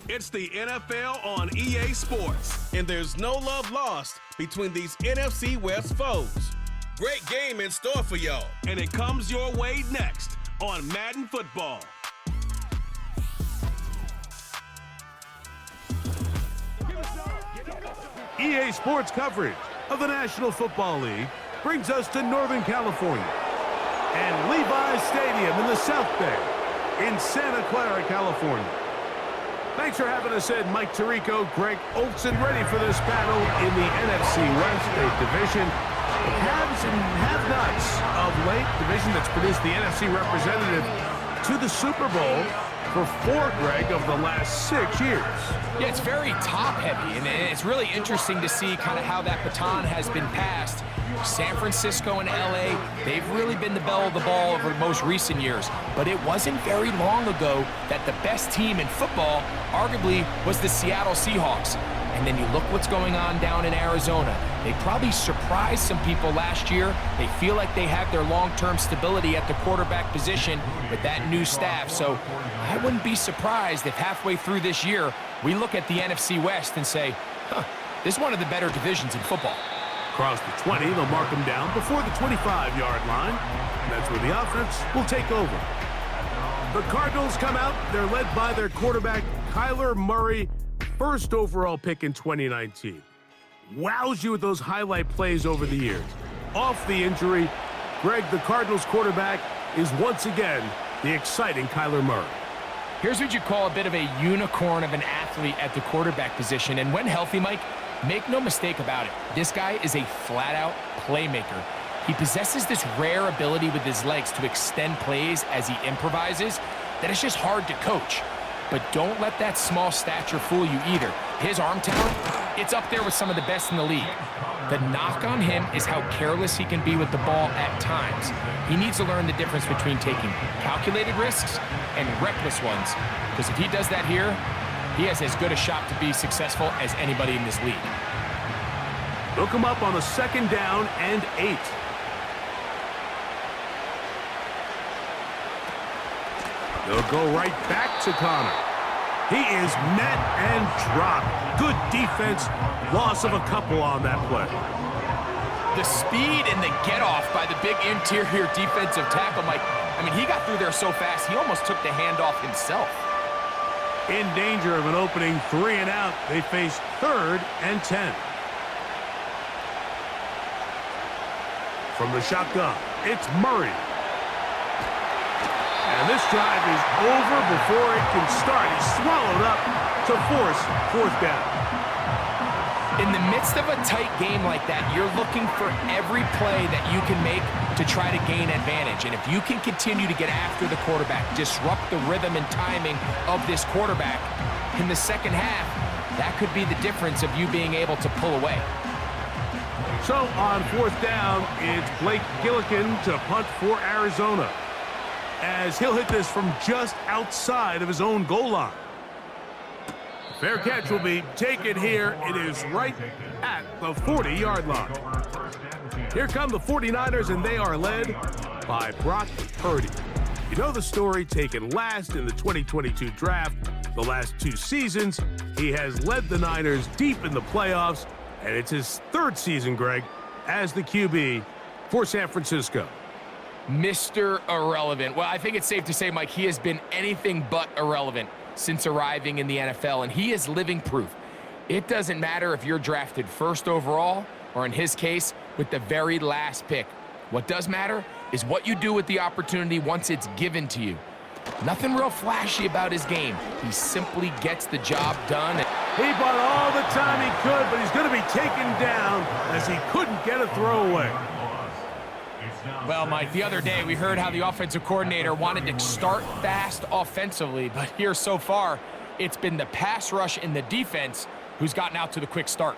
It's the NFL on EA Sports, and there's no love lost between these NFC West foes. Great game in store for y'all, and it comes your way next on Madden Football. EA Sports coverage of the National Football League brings us to Northern California and Levi's Stadium in the South Bay in Santa Clara, California. Thanks for having us in, Mike Tirico, Greg Olson, ready for this battle in the NFC West Division. Haves and have-nots of late, division that's produced the NFC representative to the Super Bowl for 4, Greg, of the last 6 years. Yeah, it's very top-heavy, and it's really interesting to see kind of how that baton has been passed. San Francisco and LA, they've really been the belle of the ball over the most recent years. But it wasn't very long ago that the best team in football arguably was the Seattle Seahawks. And then you look what's going on down in Arizona. They probably surprised some people last year. They feel like they have their long-term stability at the quarterback position with that new staff. So I wouldn't be surprised if halfway through this year, we look at the NFC West and say, this is one of the better divisions in football. Across the 20, they'll mark them down before the 25-yard line. And that's where the offense will take over. The Cardinals come out. They're led by their quarterback, Kyler Murray, first overall pick in 2019. Wows you with those highlight plays over the years. Off the injury, Greg, the Cardinals quarterback, is once again the exciting Kyler Murray. Here's what you call a bit of a unicorn of an athlete at the quarterback position. And when healthy, Mike, make no mistake about it, this guy is a flat-out playmaker. He possesses this rare ability with his legs to extend plays as he improvises that it's just hard to coach. But don't let that small stature fool you either. His arm talent, it's up there with some of the best in the league. The knock on him is how careless he can be with the ball at times. He needs to learn the difference between taking calculated risks and reckless ones. Because if he does that here, he has as good a shot to be successful as anybody in this league. They'll come up on a 2nd down and 8. They'll go right back to Connor. He is met and dropped. Good defense. Loss of a couple on that play. The speed and the get-off by the big interior defensive tackle, Mike. I mean, he got through there so fast, he almost took the handoff himself. In danger of an opening 3 and out, they face 3rd and 10. From the shotgun, it's Murray. And this drive is over before it can start. He's swallowed up to force 4th down. In the midst of a tight game like that, you're looking for every play that you can make to try to gain advantage. And if you can continue to get after the quarterback, disrupt the rhythm and timing of this quarterback in the second half, that could be the difference of you being able to pull away. So on 4th down, it's Blake Gillikin to punt for Arizona, as he'll hit this from just outside of his own goal line. Fair catch will be taken here. It is right at the 40-yard line. Here come the 49ers, and they are led by Brock Purdy. You know the story, taken last in the 2022 draft. The last 2 seasons, he has led the Niners deep in the playoffs, and it's his 3rd season, Greg, as the QB for San Francisco. Mr. Irrelevant. Well, I think it's safe to say, Mike, he has been anything but irrelevant since arriving in the NFL, and he is living proof. It doesn't matter if you're drafted 1st overall, or in his case, with the very last pick. What does matter is what you do with the opportunity once it's given to you. Nothing real flashy about his game. He simply gets the job done. He bought all the time he could, but he's going to be taken down as he couldn't get a throwaway. Well, Mike, the other day we heard how the offensive coordinator wanted to start fast offensively, but here so far, it's been the pass rush and the defense who's gotten out to the quick start.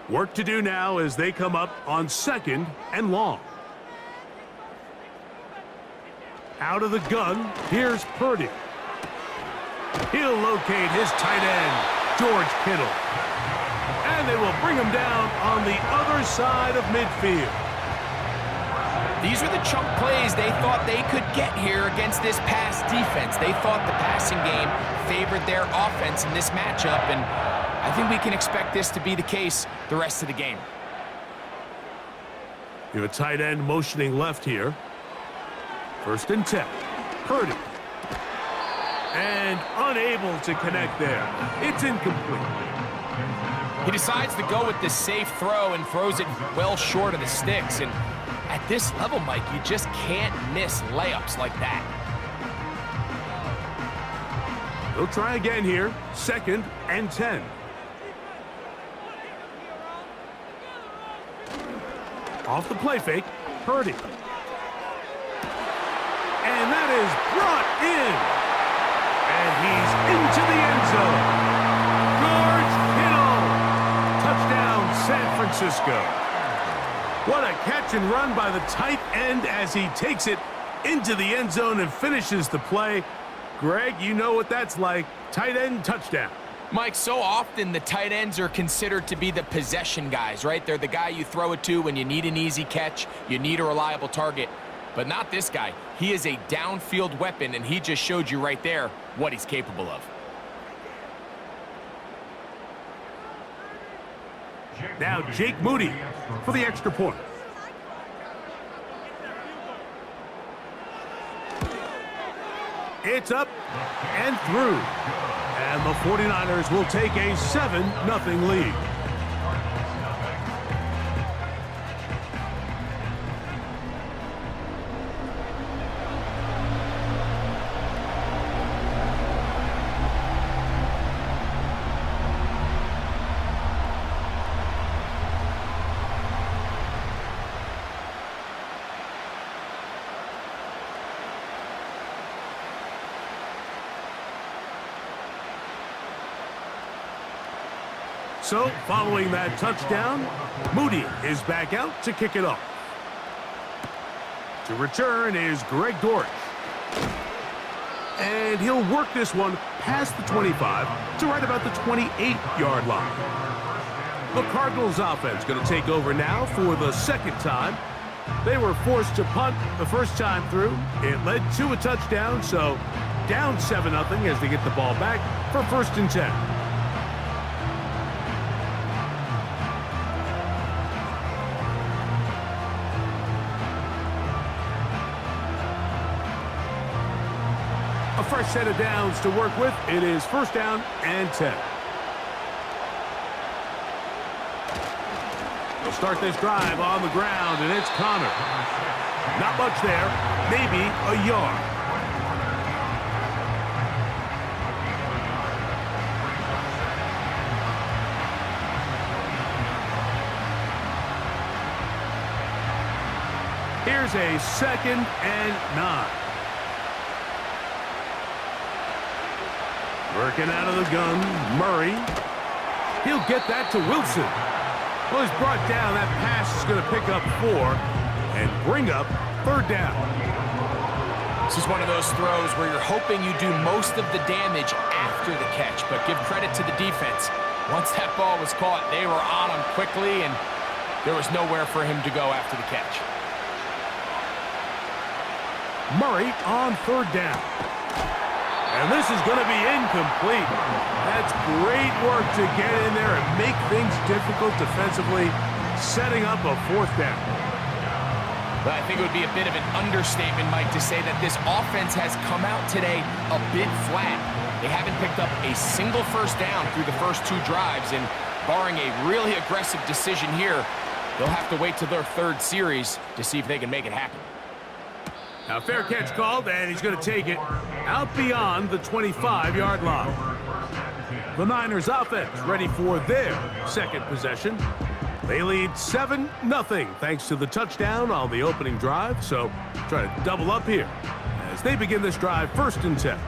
Work to do now as they come up on 2nd and long. Out of the gun, here's Purdy. He'll locate his tight end, George Kittle. And they will bring him down on the other side of midfield. These are the chunk plays they thought they could get here against this pass defense. They thought the passing game favored their offense in this matchup, and I think we can expect this to be the case the rest of the game. You have a tight end motioning left here. 1st and 10. Purdy. And unable to connect there. It's incomplete. He decides to go with the safe throw and throws it well short of the sticks. And at this level, Mike, you just can't miss layups like that. They'll try again here. 2nd and 10. Off the play fake, Purdy. And that is brought in. And he's into the end zone. George Kittle. Touchdown, San Francisco. What a catch and run by the tight end as he takes it into the end zone and finishes the play. Greg, you know what that's like. Tight end touchdown. Mike, so often the tight ends are considered to be the possession guys, right? They're the guy you throw it to when you need an easy catch, you need a reliable target. But not this guy. He is a downfield weapon, and he just showed you right there what he's capable of. Now Jake Moody for the extra point. It's up and through. And the 49ers will take a 7-0 lead. So, following that touchdown, Moody is back out to kick it off. To return is Greg Dortch. And he'll work this one past the 25 to right about the 28-yard line. The Cardinals offense going to take over now for the 2nd time. They were forced to punt the first time through. It led to a touchdown, so down 7-0 as they get the ball back for 1st and 10. A fresh set of downs to work with. It is 1st down and 10. They'll start this drive on the ground, and it's Connor. Not much there, maybe a yard. Here's a 2nd and 9. Working out of the gun, Murray. He'll get that to Wilson. Well, he's brought down. That pass is going to pick up 4 and bring up 3rd down. This is one of those throws where you're hoping you do most of the damage after the catch, but give credit to the defense. Once that ball was caught, they were on him quickly, and there was nowhere for him to go after the catch. Murray on 3rd down. And this is going to be incomplete. That's great work to get in there and make things difficult defensively, setting up a 4th down. But I think it would be a bit of an understatement, Mike, to say that this offense has come out today a bit flat. They haven't picked up a single 1st down through the first 2 drives, and barring a really aggressive decision here, they'll have to wait till their 3rd series to see if they can make it happen. Now, fair catch called, and he's going to take it out beyond the 25-yard line. The Niners offense ready for their 2nd possession. They lead 7-0 thanks to the touchdown on the opening drive, so try to double up here as they begin this drive 1st and 10.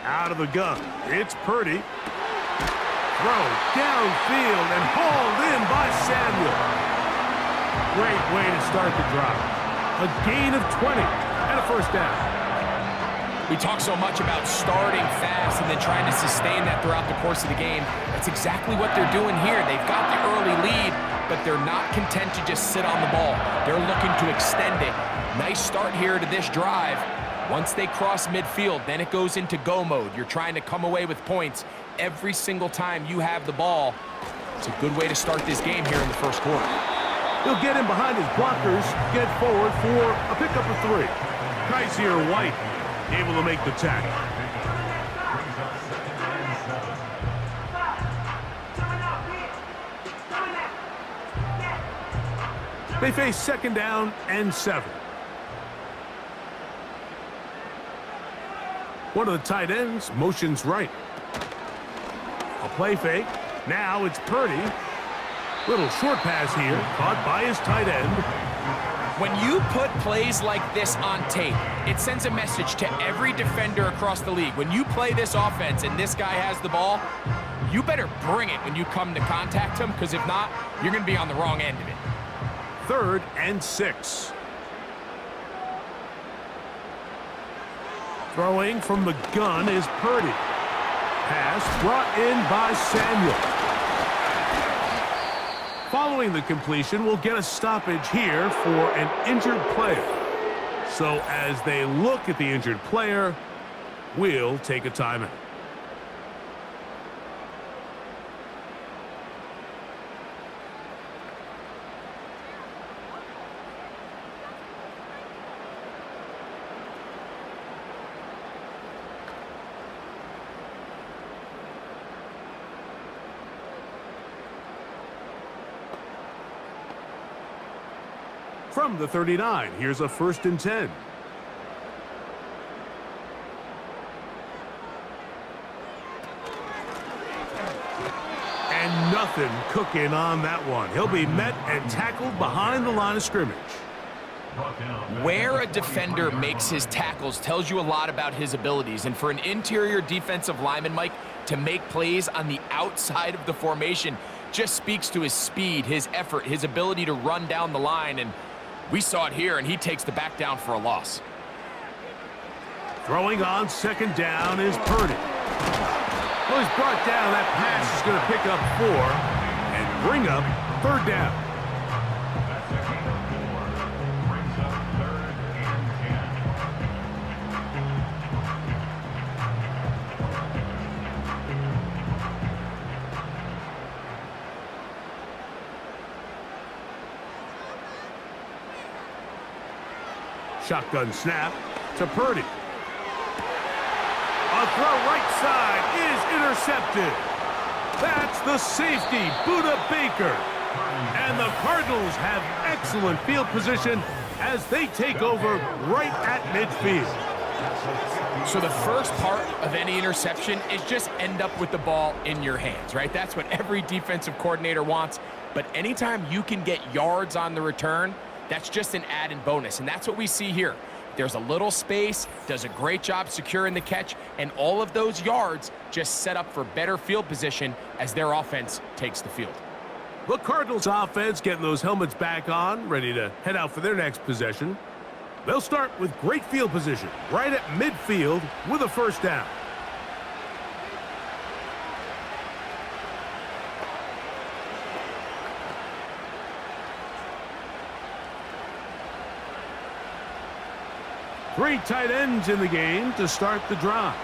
Out of the gun, it's Purdy. Throw downfield and hauled in by Samuel. Great way to start the drive. A gain of 20 and a first down. We talk so much about starting fast and then trying to sustain that throughout the course of the game. That's exactly what they're doing here. They've got the early lead, but they're not content to just sit on the ball. They're looking to extend it. Nice start here to this drive. Once they cross midfield, then it goes into go mode. You're trying to come away with points every single time you have the ball. It's a good way to start this game here in the first quarter. He'll get in behind his blockers, get forward for a pickup of 3. Kaiser White able to make the tackle. They face second down and 7. One of the tight ends motions right. A play fake. Now it's Purdy. Little short pass here, caught by his tight end. When you put plays like this on tape, it sends a message to every defender across the league. When you play this offense and this guy has the ball, you better bring it when you come to contact him, because if not, you're going to be on the wrong end of it. 3rd and 6. Throwing from the gun is Purdy. Pass brought in by Samuel. Following the completion, we'll get a stoppage here for an injured player. So as they look at the injured player, we'll take a timeout. From the 39, here's a 1st and 10. And nothing cooking on that one. He'll be met and tackled behind the line of scrimmage. Where a defender makes his tackles tells you a lot about his abilities. And for an interior defensive lineman, Mike, to make plays on the outside of the formation just speaks to his speed, his effort, his ability to run down the line. And we saw it here, and he takes the back down for a loss. Throwing on second down is Purdy. Well, he's brought down. That pass is going to pick up 4 and bring up 3rd down. Shotgun snap to Purdy. A throw right side is intercepted. That's the safety, Budda Baker. And the Cardinals have excellent field position as they take over right at midfield. So the first part of any interception is just end up with the ball in your hands, right? That's what every defensive coordinator wants. But anytime you can get yards on the return, that's just an added bonus, and that's what we see here. There's a little space, does a great job securing the catch, and all of those yards just set up for better field position as their offense takes the field. The Cardinals offense getting those helmets back on, ready to head out for their next possession. They'll start with great field position, right at midfield with a 1st down. Three tight ends in the game to start the drive.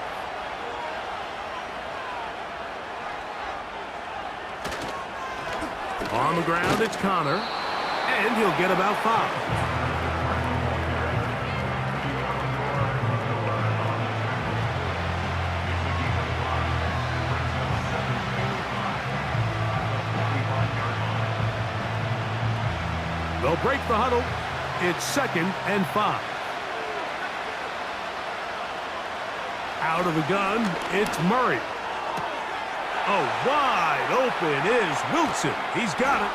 On the ground, it's Connor, and he'll get about 5. They'll break the huddle. It's 2nd and 5. Out of the gun, it's Murray. Oh, wide open is Wilson. He's got it.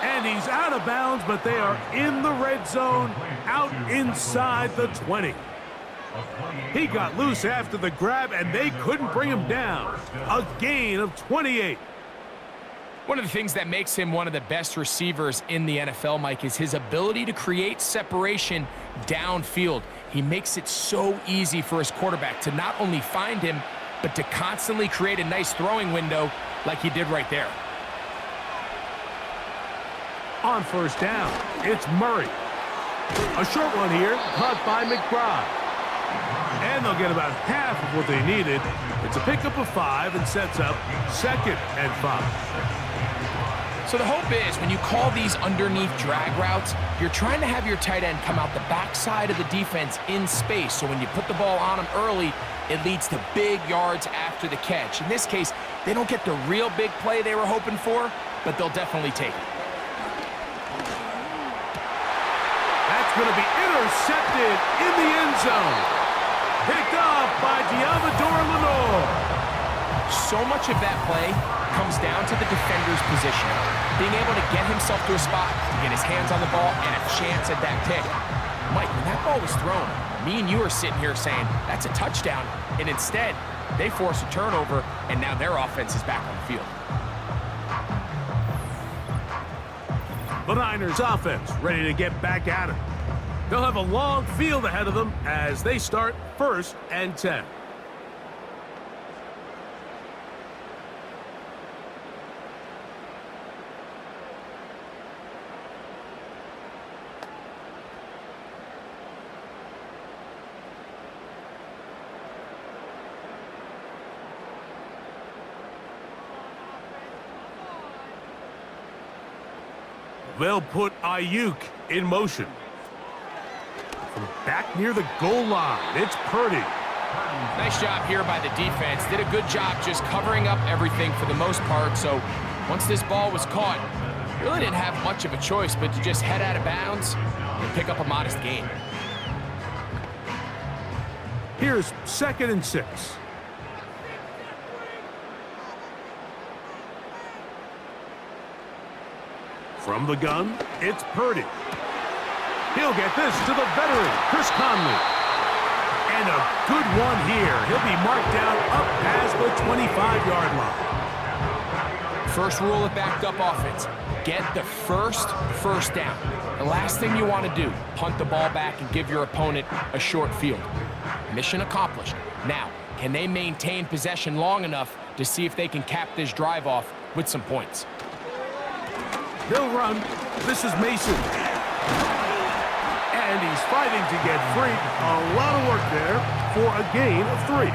And he's out of bounds, but they are in the red zone, out inside the 20. He got loose after the grab, and they couldn't bring him down. A gain of 28. One of the things that makes him one of the best receivers in the NFL, Mike, is his ability to create separation downfield. He makes it so easy for his quarterback to not only find him, but to constantly create a nice throwing window like he did right there. On first down, it's Murray. A short one here, caught by McBride. And they'll get about half of what they needed. It's a pickup of 5 and sets up 2nd and 5. So the hope is when you call these underneath drag routes, you're trying to have your tight end come out the backside of the defense in space. So when you put the ball on him early, it leads to big yards after the catch. In this case, they don't get the real big play they were hoping for, but they'll definitely take it. That's going to be intercepted in the end zone. Picked up by Diamador Lenore. So much of that play comes down to the defender's position. Being able to get himself to a spot, to get his hands on the ball, and a chance at that pick. Mike, when that ball was thrown, me and you are sitting here saying, that's a touchdown. And instead, they force a turnover, and now their offense is back on the field. The Niners offense ready to get back at it. They'll have a long field ahead of them as they start 1st and 10. They'll put Ayuk in motion. From back near the goal line, it's Purdy. Nice job here by the defense. Did a good job just covering up everything for the most part. So once this ball was caught, really didn't have much of a choice but to just head out of bounds and pick up a modest gain. Here's 2nd and 6. From the gun, it's Purdy. He'll get this to the veteran, Chris Conley. And a good one here. He'll be marked down up past the 25-yard line. First rule of backed up offense, get the first down. The last thing you want to do, punt the ball back and give your opponent a short field. Mission accomplished. Now, can they maintain possession long enough to see if they can cap this drive off with some points? They'll run. This is Mason. And he's fighting to get free. A lot of work there for a gain of 3.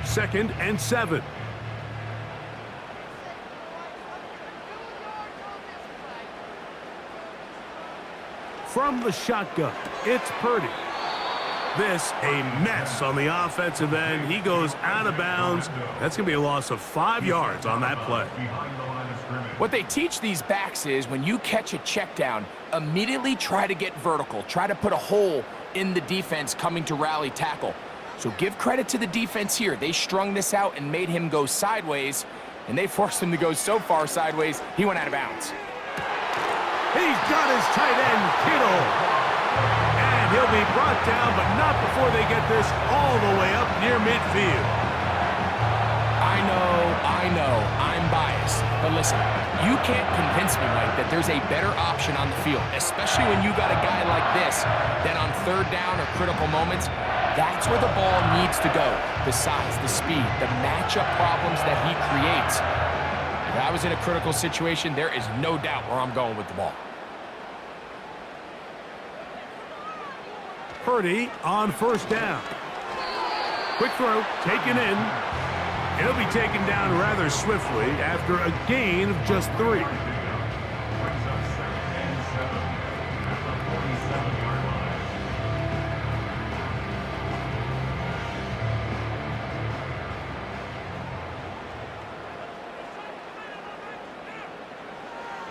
Second and 7. From the shotgun, it's Purdy. This a mess on the offensive end. He goes out of bounds. That's going to be a loss of 5 yards on that play. What they teach these backs is when you catch a check down, immediately try to get vertical. Try to put a hole in the defense coming to rally tackle. So give credit to the defense here. They strung this out and made him go sideways, and they forced him to go so far sideways, he went out of bounds. He's got his tight end, Kittle. And he'll be brought down, but not before they get this all the way up near midfield. I know, I'm biased. But listen, you can't convince me, Mike, that there's a better option on the field, especially when you got a guy like this, that on 3rd down or critical moments, that's where the ball needs to go. The size, the speed, the matchup problems that he creates. If I was in a critical situation, there is no doubt where I'm going with the ball. Purdy on 1st down. Quick throw, taken in. He'll be taken down rather swiftly after a gain of just 3.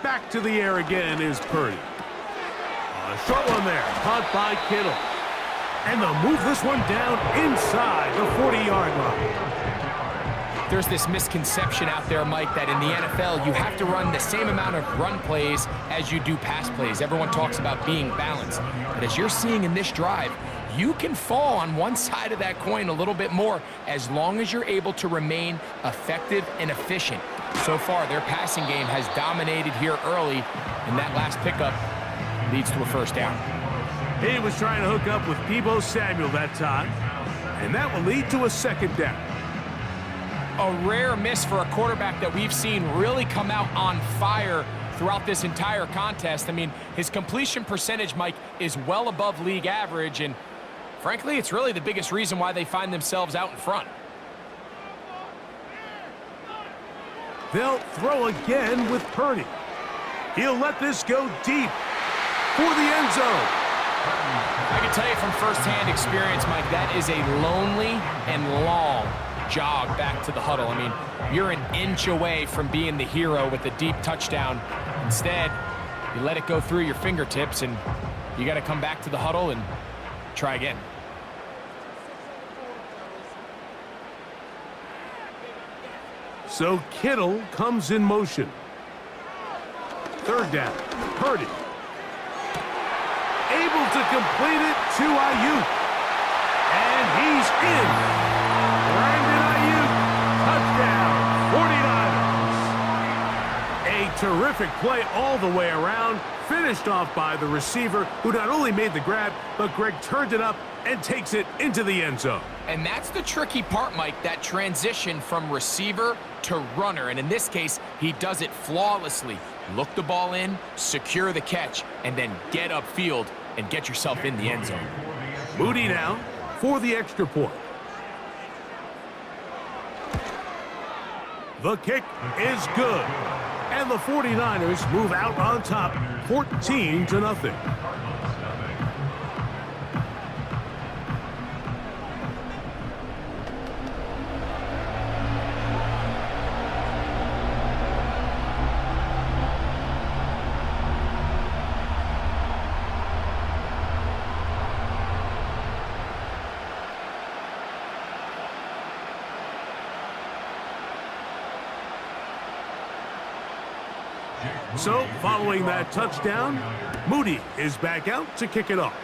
Back to the air again is Purdy. A short one there, caught by Kittle. And they'll move this one down inside the 40-yard line. There's this misconception out there, Mike, that in the NFL, you have to run the same amount of run plays as you do pass plays. Everyone talks about being balanced. But as you're seeing in this drive, you can fall on one side of that coin a little bit more as long as you're able to remain effective and efficient. So far, their passing game has dominated here early, and that last pickup leads to a first down. He was trying to hook up with Deebo Samuel that time, and that will lead to a second down. A rare miss for a quarterback that we've seen really come out on fire throughout this entire contest. I mean, his completion percentage, Mike, is well above league average, and frankly, it's really the biggest reason why they find themselves out in front. They'll throw again with Purdy. He'll let this go deep for the end zone. I can tell you from firsthand experience, Mike, that is a lonely and long jog back to the huddle. I mean, you're an inch away from being the hero with a deep touchdown. Instead, you let it go through your fingertips, and you got to come back to the huddle and try again. So Kittle comes in motion. Third down, Purdy. Able to complete it to Ayuk. And he's in. Brandon Ayuk, touchdown, 49ers. A terrific play all the way around, finished off by the receiver, who not only made the grab, but Greg turned it up and takes it into the end zone. And that's the tricky part, Mike, that transition from receiver to runner. And in this case, he does it flawlessly. Look the ball in, secure the catch, and then get upfield and get yourself in the end zone. Moody now for the extra point. The kick is good. And the 49ers move out on top 14-0. So, following that touchdown, Moody is back out to kick it off.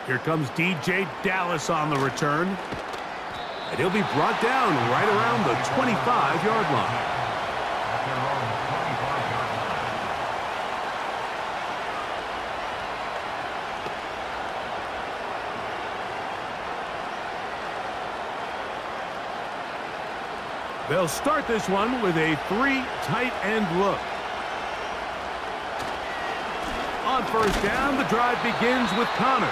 Here comes DJ Dallas on the return. And he'll be brought down right around the 25-yard line. They'll start this one with a three tight end look. On first down, the drive begins with Connor.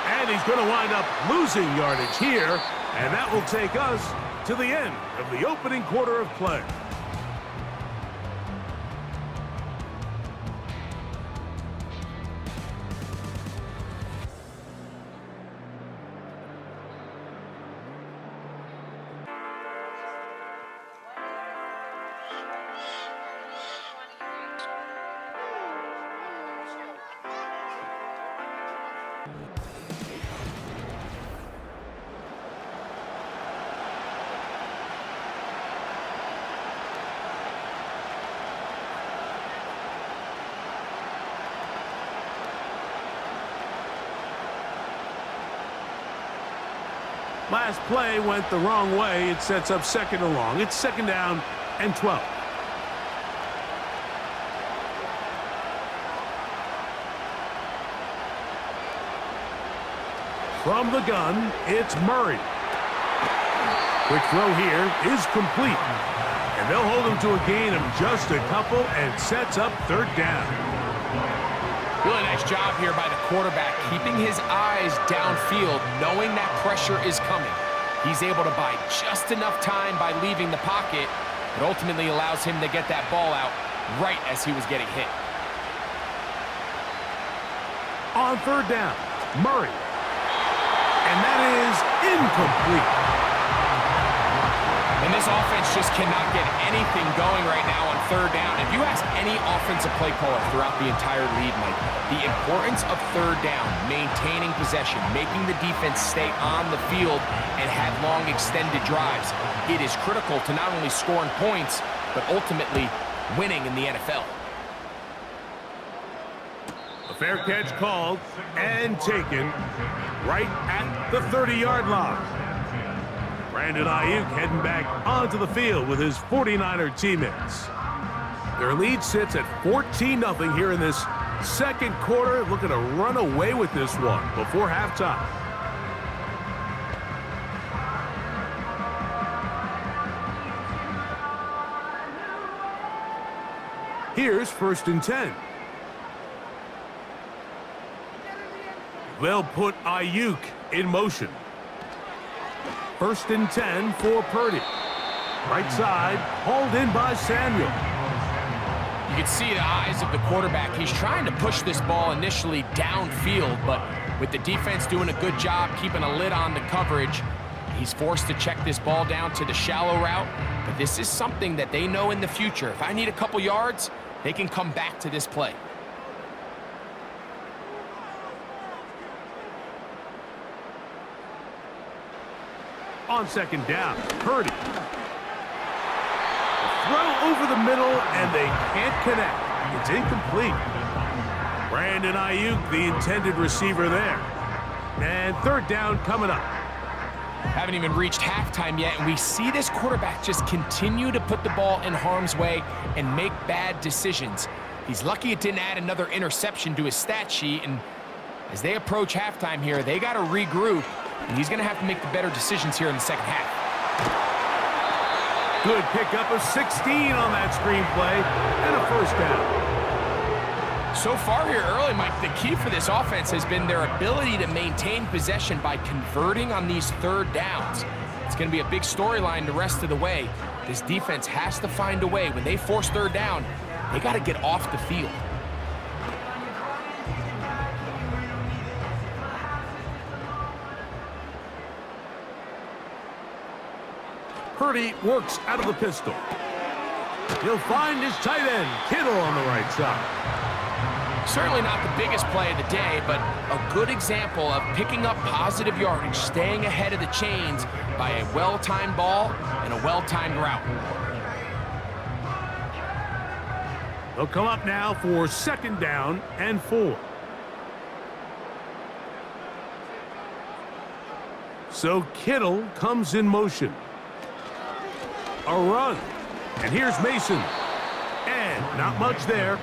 And he's going to wind up losing yardage here. And that will take us to the end of the opening quarter of play. Last play went the wrong way. It sets up second and long. It's second down and 12. From the gun, it's Murray. Quick throw here is complete. And they'll hold him to a gain of just a couple and sets up third down. Really nice job here by the quarterback, keeping his eyes downfield, knowing that pressure is coming. He's able to buy just enough time by leaving the pocket, but ultimately allows him to get that ball out right as he was getting hit. On third down, Murray. And that is incomplete. And this offense just cannot get anything going right now on third down. If you ask any offensive play caller throughout the entire league, Mike, the importance of third down, maintaining possession, making the defense stay on the field and have long extended drives, it is critical to not only scoring points, but ultimately winning in the NFL. A fair catch called and taken right at the 30-yard line. Brandon Ayuk heading back onto the field with his 49er teammates. Their lead sits at 14-0 here in this second quarter, looking to run away with this one before halftime. Here's 1st and 10. They'll put Ayuk in motion. 1st and 10 for Purdy. Right side, hauled in by Samuel. You can see the eyes of the quarterback. He's trying to push this ball initially downfield, but with the defense doing a good job keeping a lid on the coverage, he's forced to check this ball down to the shallow route. But this is something that they know in the future. If I need a couple yards, they can come back to this play. On 2nd down, Purdy. Throw over the middle, and they can't connect. It's incomplete. Brandon Ayuk, the intended receiver there. And 3rd down coming up. Haven't even reached halftime yet, and we see this quarterback just continue to put the ball in harm's way and make bad decisions. He's lucky it didn't add another interception to his stat sheet, and as they approach halftime here, they got to regroup, and he's going to have to make the better decisions here in the second half. Good pickup of 16 on that screenplay, and a 1st down. So far here early, Mike, the key for this offense has been their ability to maintain possession by converting on these 3rd downs. It's going to be a big storyline the rest of the way. This defense has to find a way. When they force 3rd down, they got to get off the field. Purdy works out of the pistol. He'll find his tight end, Kittle, on the right side. Certainly not the biggest play of the day, but a good example of picking up positive yardage, staying ahead of the chains by a well-timed ball and a well-timed route. They'll come up now for 2nd down and 4. So Kittle comes in motion. A run. And here's Mason. And not much there.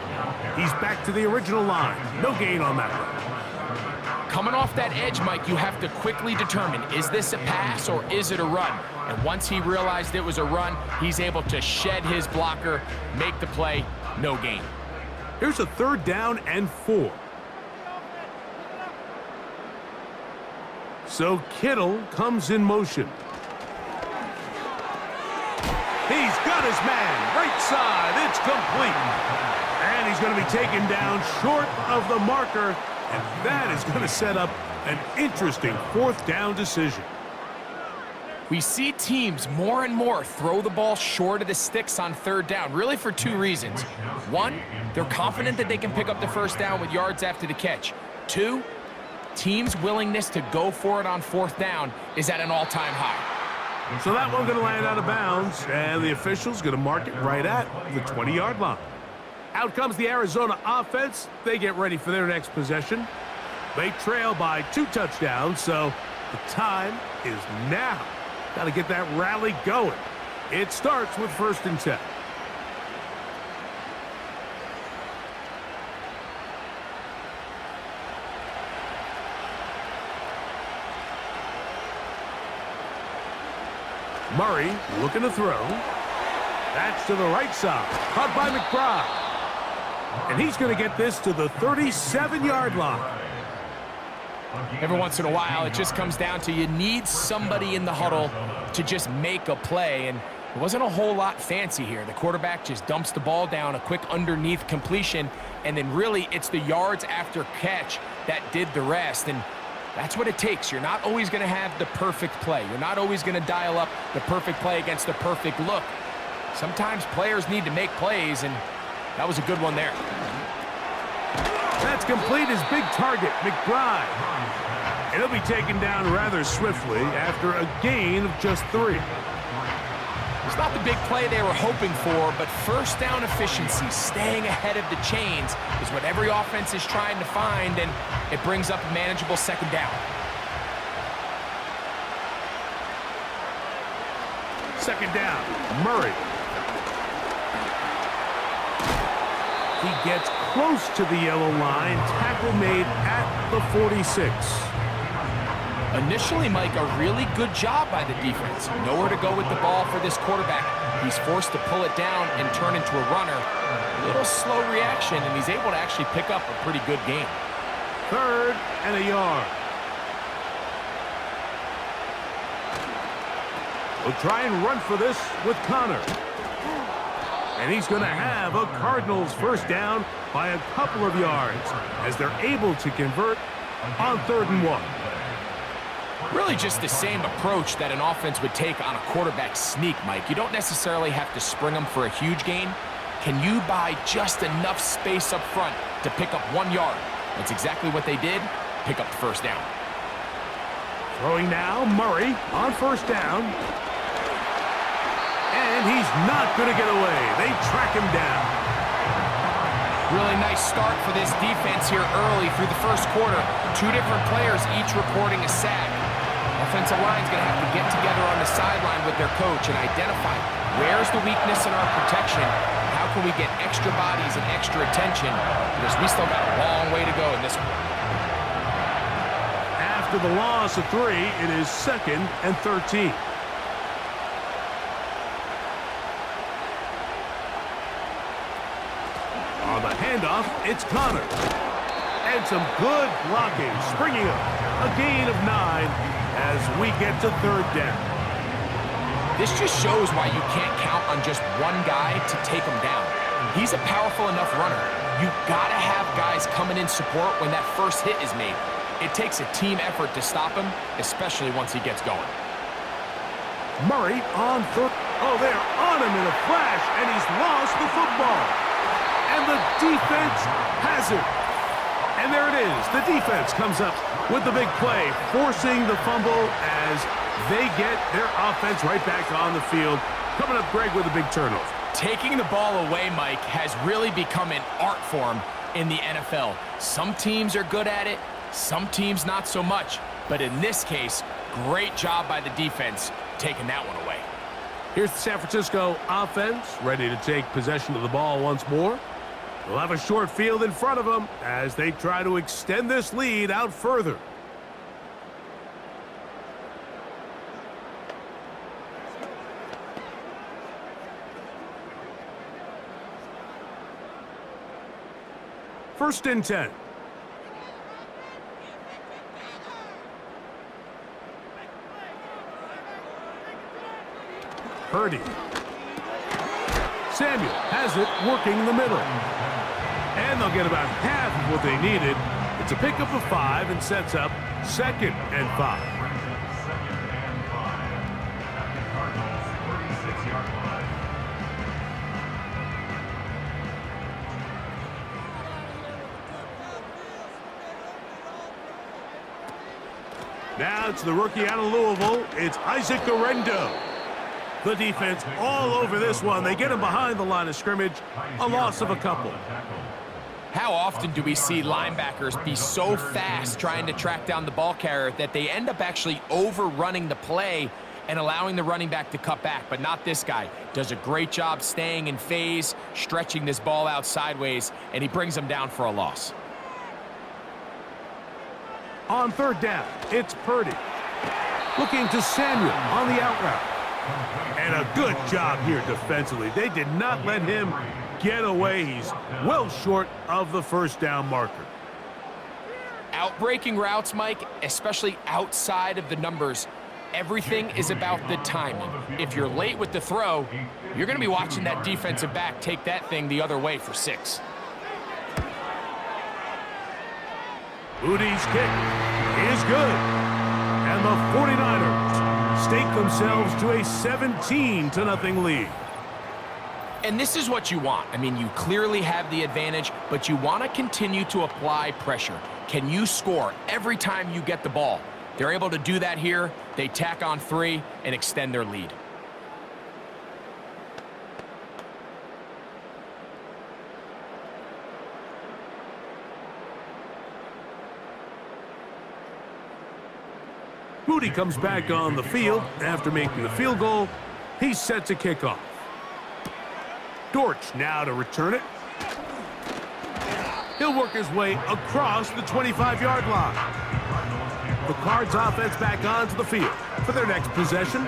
He's back to the original line. No gain on that one. Coming off that edge, Mike, you have to quickly determine, is this a pass or is it a run? And once he realized it was a run, he's able to shed his blocker, make the play, no gain. Here's a 3rd down and 4. So Kittle comes in motion. He's got his man, right side, it's complete. And he's going to be taken down short of the marker, and that is going to set up an interesting 4th down decision. We see teams more and more throw the ball short of the sticks on 3rd down, really for 2 reasons. 1, they're confident that they can pick up the 1st down with yards after the catch. 2, teams' willingness to go for it on 4th down is at an all-time high. So that one's going to land out of bounds, and the official's going to mark it right at the 20-yard line. Out comes the Arizona offense. They get ready for their next possession. They trail by 2 touchdowns, so the time is now. Got to get that rally going. It starts with 1st and 10. Murray looking to throw. That's to the right side. Caught by McBride. And he's going to get this to the 37-yard line. Every once in a while, it just comes down to you need somebody in the huddle to just make a play. And it wasn't a whole lot fancy here. The quarterback just dumps the ball down, a quick underneath completion, and then really it's the yards after catch that did the rest. And That's what it takes. You're not always going to have the perfect play. You're not always going to dial up the perfect play against the perfect look. Sometimes players need to make plays, and that was a good one there. That's complete. His big target, McBride. And he'll be taken down rather swiftly after a gain of just 3. It's not the big play they were hoping for, but first down efficiency, staying ahead of the chains, is what every offense is trying to find, and it brings up a manageable second down. Second down, Murray. He gets close to the yellow line. Tackle made at the 46. Initially, Mike, a really good job by the defense. Nowhere to go with the ball for this quarterback. He's forced to pull it down and turn into a runner. A little slow reaction, and he's able to actually pick up a pretty good game. 3rd and a yard. We'll try and run for this with Connor. And he's going to have a Cardinals first down by a couple of yards as they're able to convert on 3rd and 1. Really just the same approach that an offense would take on a quarterback sneak, Mike. You don't necessarily have to spring them for a huge gain. Can you buy just enough space up front to pick up 1 yard? That's exactly what they did. Pick up the first down. Throwing now, Murray on first down. And he's not going to get away. They track him down. Really nice start for this defense here early through the first quarter. 2 different players each reporting a sack. Offensive line's going to have to get together on the sideline with their coach and identify where's the weakness in our protection, how can we get extra bodies and extra attention, because we still got a long way to go in this one. After the loss of 3, it is 2nd and 13. On the handoff, it's Connor. And some good blocking, springing up. A gain of 9 as we get to 3rd down. This just shows why you can't count on just one guy to take him down. He's a powerful enough runner. You've got to have guys coming in support when that first hit is made. It takes a team effort to stop him, especially once he gets going. Murray on 3rd. Oh, they're on him in a flash, and he's lost the football. And the defense has it. And there it is. The defense comes up with the big play, forcing the fumble as they get their offense right back on the field. Coming up, Greg, with a big turnover. Taking the ball away, Mike, has really become an art form in the NFL. Some teams are good at it, some teams not so much. But in this case, great job by the defense taking that one away. Here's the San Francisco offense, ready to take possession of the ball once more. They'll have a short field in front of them as they try to extend this lead out further. First and 10. Purdy. Samuel has it working the middle. And they'll get about half of what they needed. It's a pickup of 5 and sets up 2nd and 5. Now it's the rookie out of Louisville. It's Isaac Guerrero. The defense all over this one. They get him behind the line of scrimmage. A loss of a couple. How often do we see linebackers be so fast trying to track down the ball carrier that they end up actually overrunning the play and allowing the running back to cut back? But not this guy. Does a great job staying in phase, stretching this ball out sideways, and he brings him down for a loss. On 3rd down, it's Purdy. Looking to Samuel on the out route. And a good job here defensively. They did not let him get away. He's well short of the first down marker. Outbreaking routes, Mike, especially outside of the numbers, everything is about the timing. If you're late with the throw, you're going to be watching that defensive back take that thing the other way for 6. Moody's kick is good. And the 49ers stake themselves to a 17-0 lead. And this is what you want. I mean, you clearly have the advantage, but you want to continue to apply pressure. Can you score every time you get the ball? They're able to do that here. They tack on 3 and extend their lead. Moody comes back on the field after making the field goal. He's set to kick off. Dortch now to return it. He'll work his way across the 25-yard line. The Cards offense back onto the field for their next possession.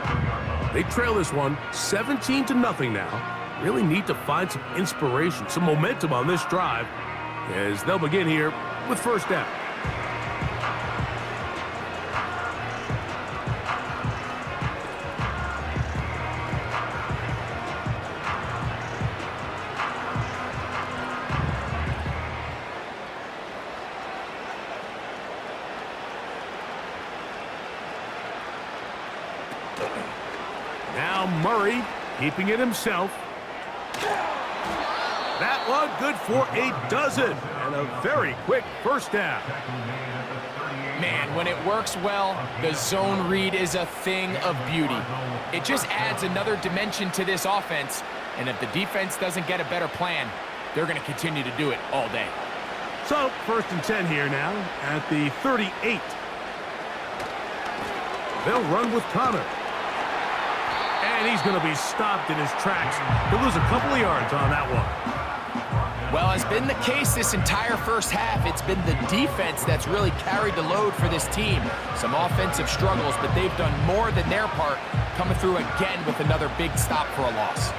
They trail this one 17-0 now. Really need to find some inspiration, some momentum on this drive as they'll begin here with first down. Now Murray keeping it himself. That one good for a dozen and a very quick first down. Man, when it works well, the zone read is a thing of beauty. It just adds another dimension to this offense, and if the defense doesn't get a better plan, they're going to continue to do it all day. So, 1st and 10 here now at the 38. They'll run with Connor. And he's going to be stopped in his tracks. He'll lose a couple of yards on that one. Well, it's been the case this entire first half. It's been the defense that's really carried the load for this team. Some offensive struggles, but they've done more than their part, coming through again with another big stop for a loss.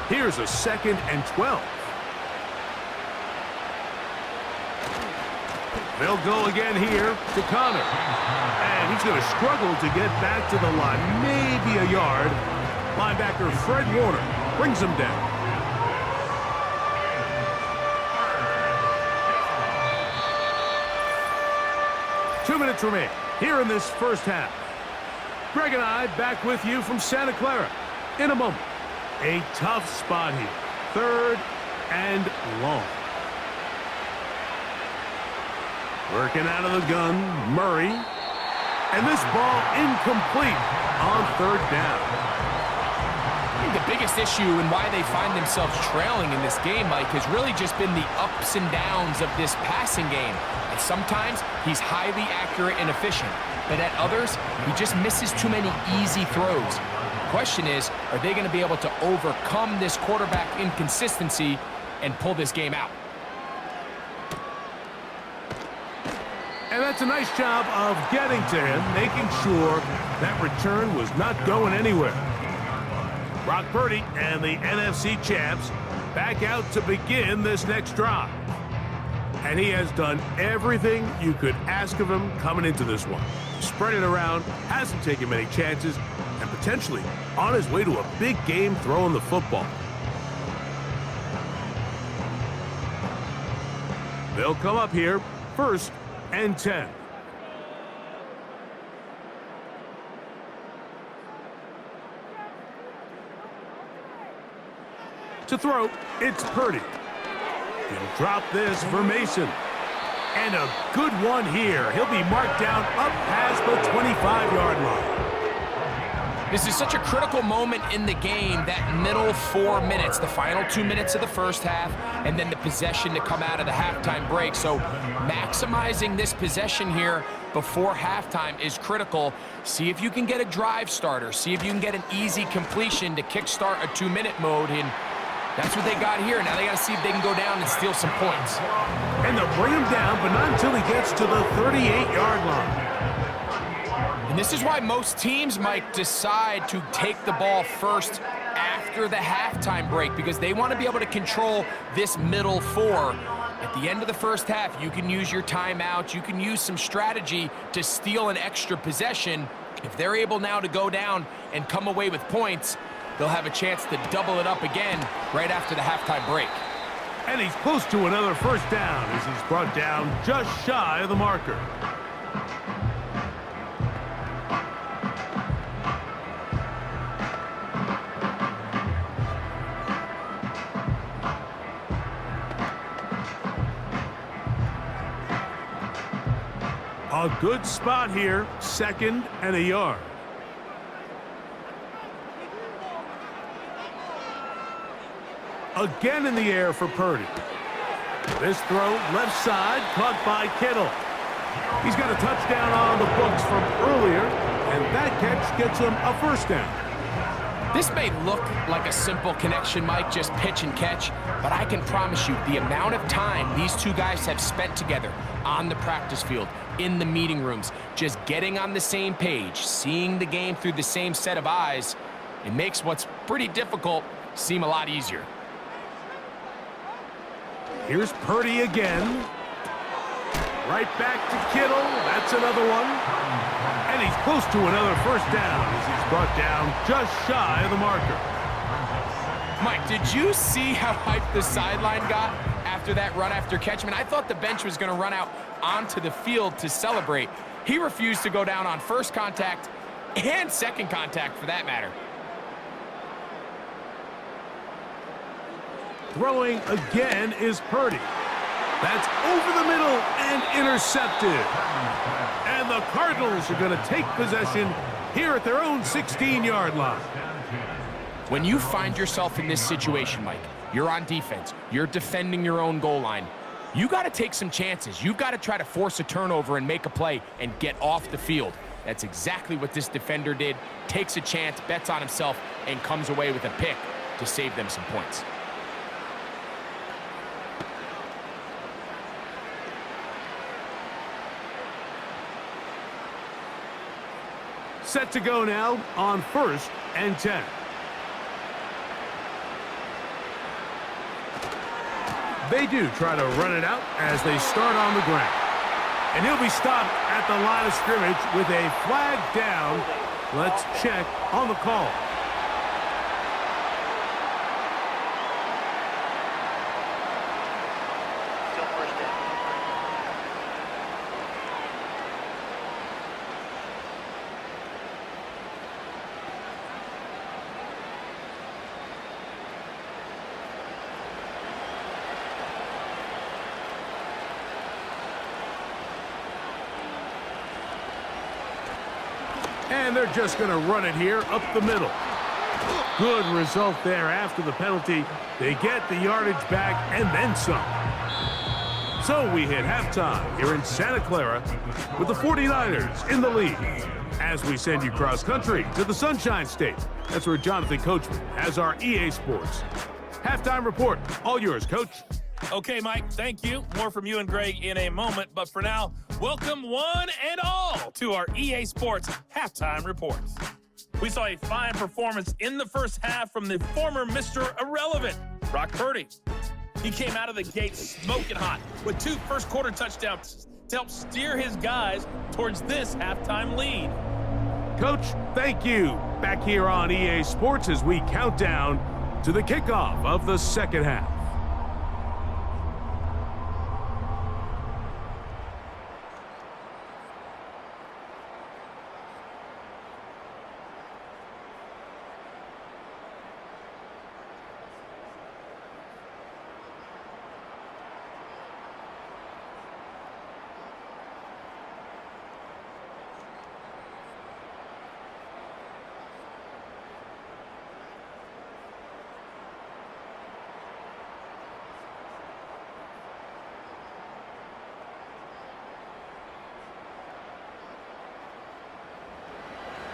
Here's a 2nd and 12. They'll go again here to Connor. And he's going to struggle to get back to the line, maybe a yard. Linebacker Fred Warner brings him down. Two minutes remain here in this first half. Greg and I back with you from Santa Clara in a moment. A tough spot here. 3rd and long. Working out of the gun, Murray. And this ball incomplete on 3rd down. I think the biggest issue and why they find themselves trailing in this game, Mike, has really just been the ups and downs of this passing game. And sometimes he's highly accurate and efficient, but at others, he just misses too many easy throws. The question is, are they going to be able to overcome this quarterback inconsistency and pull this game out? And that's a nice job of getting to him, making sure that return was not going anywhere. Brock Purdy and the NFC champs back out to begin this next drive. And he has done everything you could ask of him coming into this one. Spread it around, hasn't taken many chances, and potentially on his way to a big game throwing the football. They'll come up here 1st and 10. To throw, it's Purdy. He'll drop this for Mason. And a good one here. He'll be marked down up past the 25-yard line. This is such a critical moment in the game, that middle 4 minutes, the final 2 minutes of the first half, and then the possession to come out of the halftime break. So maximizing this possession here before halftime is critical. See if you can get a drive starter. See if you can get an easy completion to kickstart a 2-minute mode. And that's what they got here. Now they got to see if they can go down and steal some points. And they'll bring him down, but not until he gets to the 38-yard line. And this is why most teams might decide to take the ball first after the halftime break, because they want to be able to control this middle 4. At the end of the first half, you can use your timeout. You can use some strategy to steal an extra possession. If they're able now to go down and come away with points, they'll have a chance to double it up again right after the halftime break. And he's close to another first down as he's brought down just shy of the marker. A good spot here, 2nd and a yard. Again in the air for Purdy. This throw left side caught by Kittle. He's got a touchdown on the books from earlier, and that catch gets him a first down. This may look like a simple connection, Mike, just pitch and catch, but I can promise you the amount of time these two guys have spent together on the practice field, in the meeting rooms, just getting on the same page, seeing the game through the same set of eyes, it makes what's pretty difficult seem a lot easier. Here's Purdy again. Right back to Kittle. That's another one. And he's close to another first down as he's brought down just shy of the marker. Mike, did you see how hyped the sideline got after that run after catch? I mean, I thought the bench was going to run out onto the field to celebrate. He refused to go down on first contact and second contact for that matter. Throwing again is Purdy. That's over the middle and intercepted. And the Cardinals are going to take possession here at their own 16-yard line. When you find yourself in this situation, Mike, you're on defense, you're defending your own goal line, you got to take some chances. You got to try to force a turnover and make a play and get off the field. That's exactly what this defender did. Takes a chance, bets on himself, and comes away with a pick to save them some points. Set to go now on 1st and 10. They do try to run it out as they start on the ground. And he'll be stopped at the line of scrimmage with a flag down. Let's check on the call. And they're just going to run it here up the middle. Good result there after the penalty. They get the yardage back and then some. So we hit halftime here in Santa Clara with the 49ers in the lead. As we send you cross-country to the Sunshine State. That's where Jonathan Coachman has our EA Sports halftime report. All yours, Coach. Okay, Mike, thank you. More from you and Greg in a moment. But for now, welcome one and all to our EA Sports halftime reports. We saw a fine performance in the first half from the former Mr. Irrelevant, Brock Purdy. He came out of the gate smoking hot with 2 first-quarter touchdowns to help steer his guys towards this halftime lead. Coach, thank you. Back here on EA Sports as we count down to the kickoff of the second half.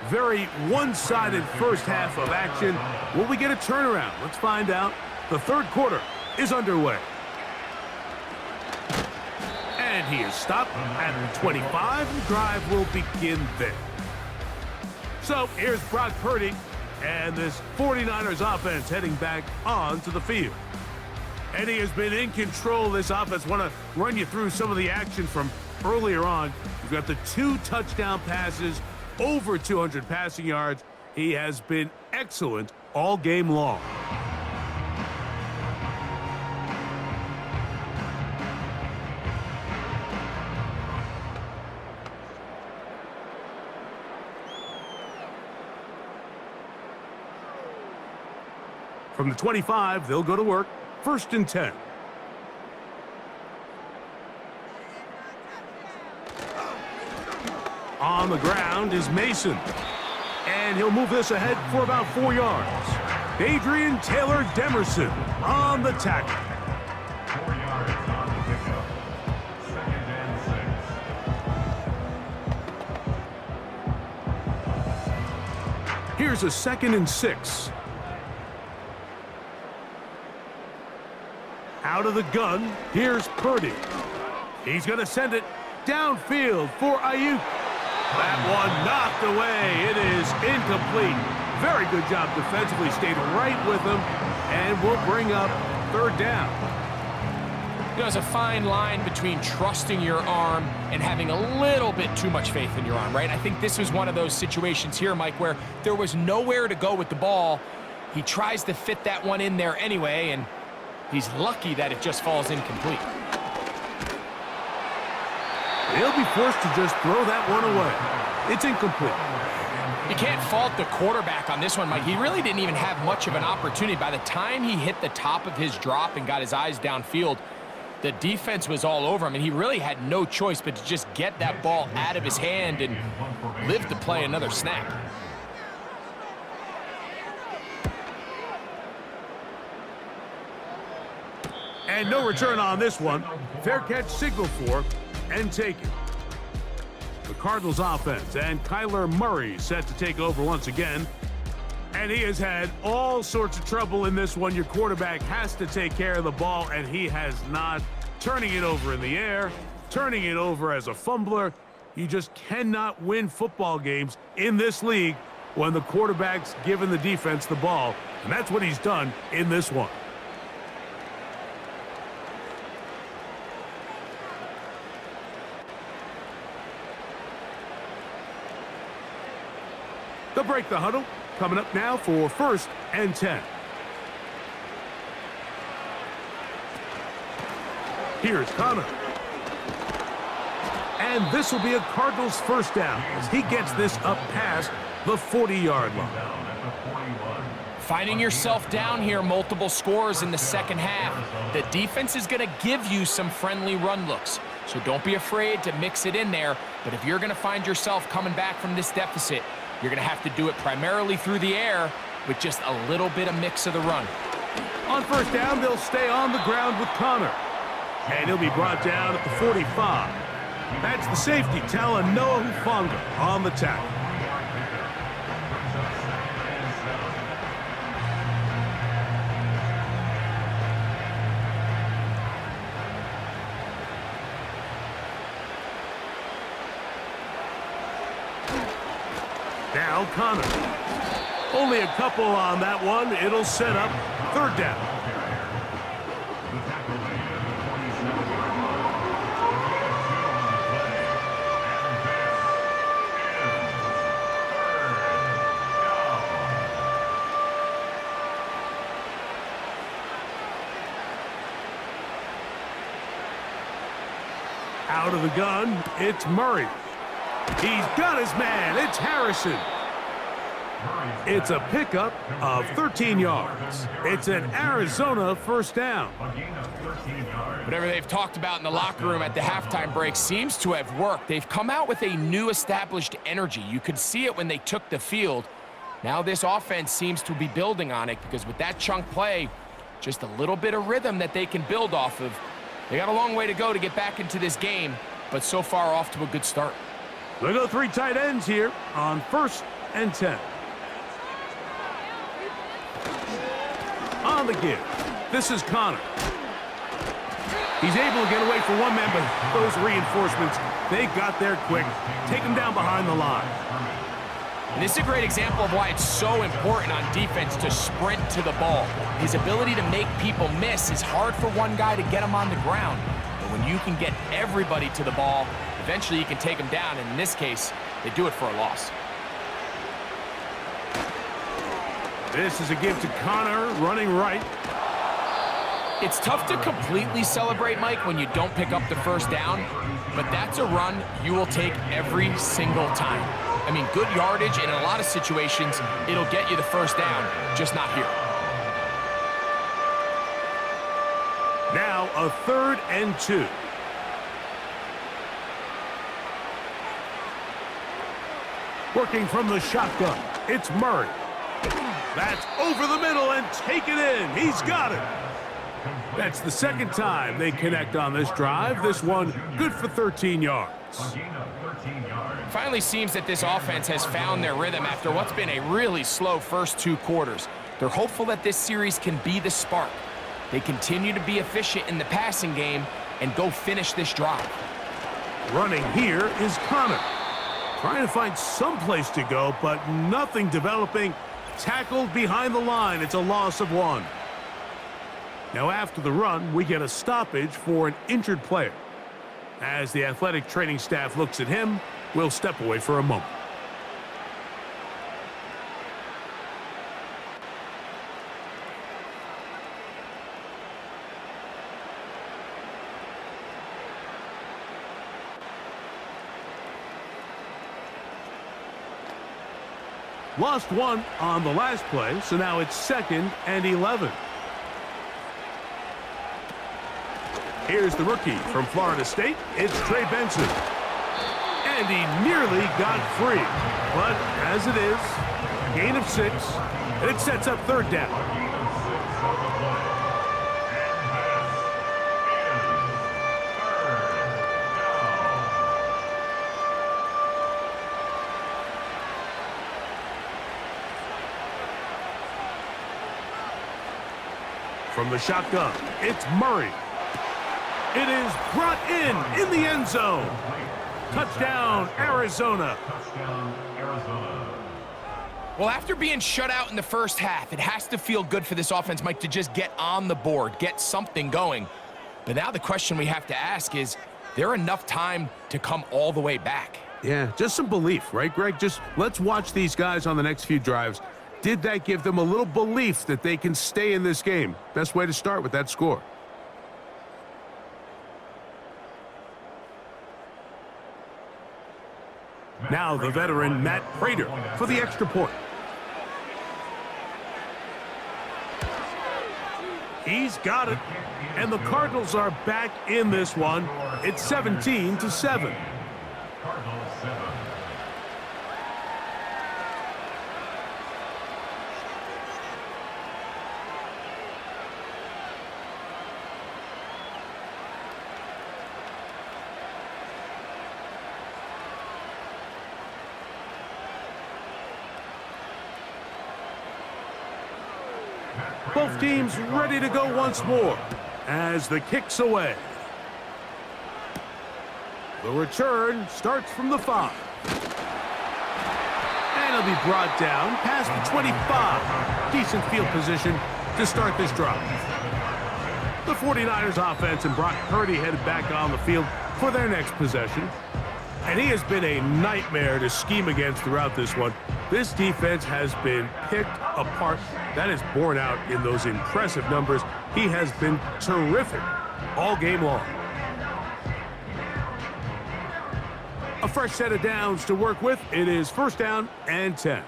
Very one-sided first half of action. Will we get a turnaround? Let's find out. The third quarter is underway. And he is stopped at the 25. The drive will begin there. So here's Brock Purdy and this 49ers offense heading back onto the field. And he has been in control of this offense. Want to run you through some of the action from earlier on. You've got the 2 touchdown passes, over 200 passing yards. He has been excellent all game long. From the 25, they'll go to work. 1st and 10. On the ground is Mason. And he'll move this ahead for about 4 yards. Adrian Taylor Demerson on the tackle. 4 yards on the pickup. 2nd and 6. Here's a 2nd and 6. Out of the gun, here's Purdy. He's going to send it downfield for Ayuk. That one knocked away. It is incomplete. Very good job defensively. Stayed right with him and will bring up 3rd down. You know, there's a fine line between trusting your arm and having a little bit too much faith in your arm, right? I think this was one of those situations here, Mike, where there was nowhere to go with the ball. He tries to fit that one in there anyway, and he's lucky that it just falls incomplete. He'll be forced to just throw that one away. It's incomplete. You can't fault the quarterback on this one, Mike. He really didn't even have much of an opportunity. By the time he hit the top of his drop and got his eyes downfield, the defense was all over him, and he really had no choice but to just get that ball out of his hand and live to play another snap. And no return on this one. Fair catch signal for and taken. The Cardinals offense and Kyler Murray set to take over once again. And he has had all sorts of trouble in this one. Your quarterback has to take care of the ball, and he has not. Turning it over in the air, turning it over as a fumbler. You just cannot win football games in this league when the quarterback's giving the defense the ball. And that's what he's done in this one. They'll break the huddle. Coming up now for 1st and 10. Here's Connor. And this will be a Cardinals 1st down as he gets this up past the 40-yard line. Finding yourself down here, multiple scores in the 2nd half. The defense is going to give you some friendly run looks, so don't be afraid to mix it in there. But if you're going to find yourself coming back from this deficit, you're going to have to do it primarily through the air with just a little bit of mix of the run. On 1st down, they'll stay on the ground with Connor. And he'll be brought down at the 45. That's the safety, Talanoa Hufanga, on the tackle. Now Connor. Only a couple on that one. It'll set up 3rd down. Out of the gun, it's Murray. He's got his man. It's Harrison. It's a pickup of 13 yards. It's an Arizona 1st down. Whatever they've talked about in the locker room at the halftime break seems to have worked. They've come out with a new established energy. You could see it when they took the field. Now this offense seems to be building on it because with that chunk play, just a little bit of rhythm that they can build off of. They got a long way to go to get back into this game, but so far off to a good start. They'll go 3 tight ends here on 1st and 10. On the give. This is Connor. He's able to get away from one man, but those reinforcements, they got there quick. Take him down behind the line. And this is a great example of why it's so important on defense to sprint to the ball. His ability to make people miss is hard for one guy to get him on the ground. But when you can get everybody to the ball, eventually you can take them down. And in this case, they do it for a loss. This is a give to Connor, running right. It's tough to completely celebrate, Mike, when you don't pick up the 1st down, but that's a run you will take every single time. I mean, good yardage, and in a lot of situations, it'll get you the 1st down, just not here. Now a 3rd and 2. Working from the shotgun, it's Murray. That's over the middle and taken in. He's got it. That's the second time they connect on this drive. This one good for 13 yards. Finally seems that this offense has found their rhythm after what's been a really slow first 2 quarters. They're hopeful that this series can be the spark. They continue to be efficient in the passing game and go finish this drive. Running here is Connor. Trying to find some place to go, but nothing developing. Tackled behind the line. It's a loss of 1. Now after the run, we get a stoppage for an injured player. As the athletic training staff looks at him, we'll step away for a moment. Lost 1 on the last play, so now it's 2nd and 11. Here's the rookie from Florida State. It's Trey Benson. And he nearly got free. But as it is, gain of 6, and it sets up 3rd down. From the shotgun, it's Murray. It is brought in the end zone. Touchdown, Arizona. Well, after being shut out in the first half, it has to feel good for this offense, Mike, to just get on the board, get something going. But now the question we have to ask is there enough time to come all the way back? Yeah, just some belief, right, Greg? Just let's watch these guys on the next few drives. Did that give them a little belief that they can stay in this game? Best way to start with that score. Now the veteran Matt Prater for the extra point. He's got it. And the Cardinals are back in this one. It's 17-7. Cardinals 7. Both teams ready to go once more as the kick's away. The return starts from the 5. And it'll be brought down past the 25. Decent field position to start this drive. The 49ers offense and Brock Purdy headed back on the field for their next possession. And he has been a nightmare to scheme against throughout this one. This defense has been picked apart. That is borne out in those impressive numbers. He has been terrific all game long. A fresh set of downs to work with. It is 1st down and 10.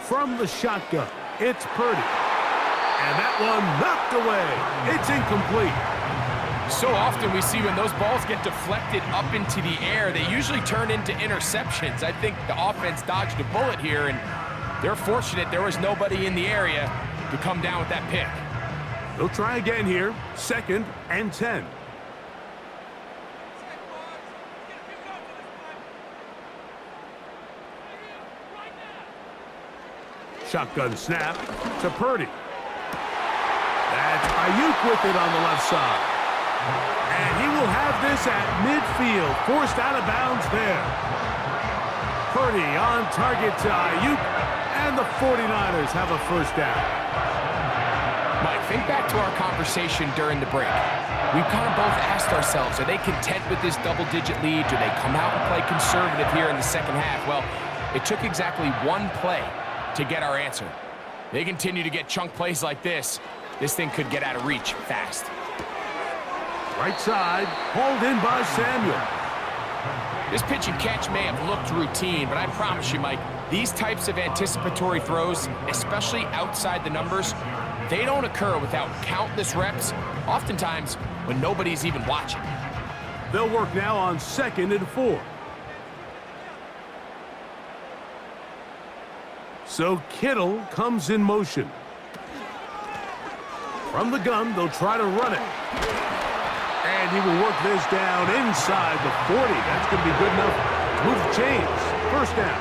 From the shotgun, it's Purdy. And that one knocked away. It's incomplete. So often we see when those balls get deflected up into the air, they usually turn into interceptions. I think the offense dodged a bullet here, and they're fortunate there was nobody in the area to come down with that pick. They'll try again here. 2nd and 10. Shotgun snap to Purdy. That's Ayuk with it on the left side. And he will have this at midfield, forced out of bounds there. Purdy on target to Ayuk, and the 49ers have a 1st down. Mike, think back to our conversation during the break. We kind of both asked ourselves, are they content with this double-digit lead? Do they come out and play conservative here in the second half? Well, it took exactly 1 play to get our answer. They continue to get chunk plays like this. This thing could get out of reach fast. Right side, hauled in by Samuel. This pitch and catch may have looked routine, but I promise you, Mike, these types of anticipatory throws, especially outside the numbers, they don't occur without countless reps, oftentimes when nobody's even watching. They'll work now on 2nd and 4. So Kittle comes in motion. From the gun, they'll try to run it. And he will work this down inside the 40. That's going to be good enough to move the chains. First down.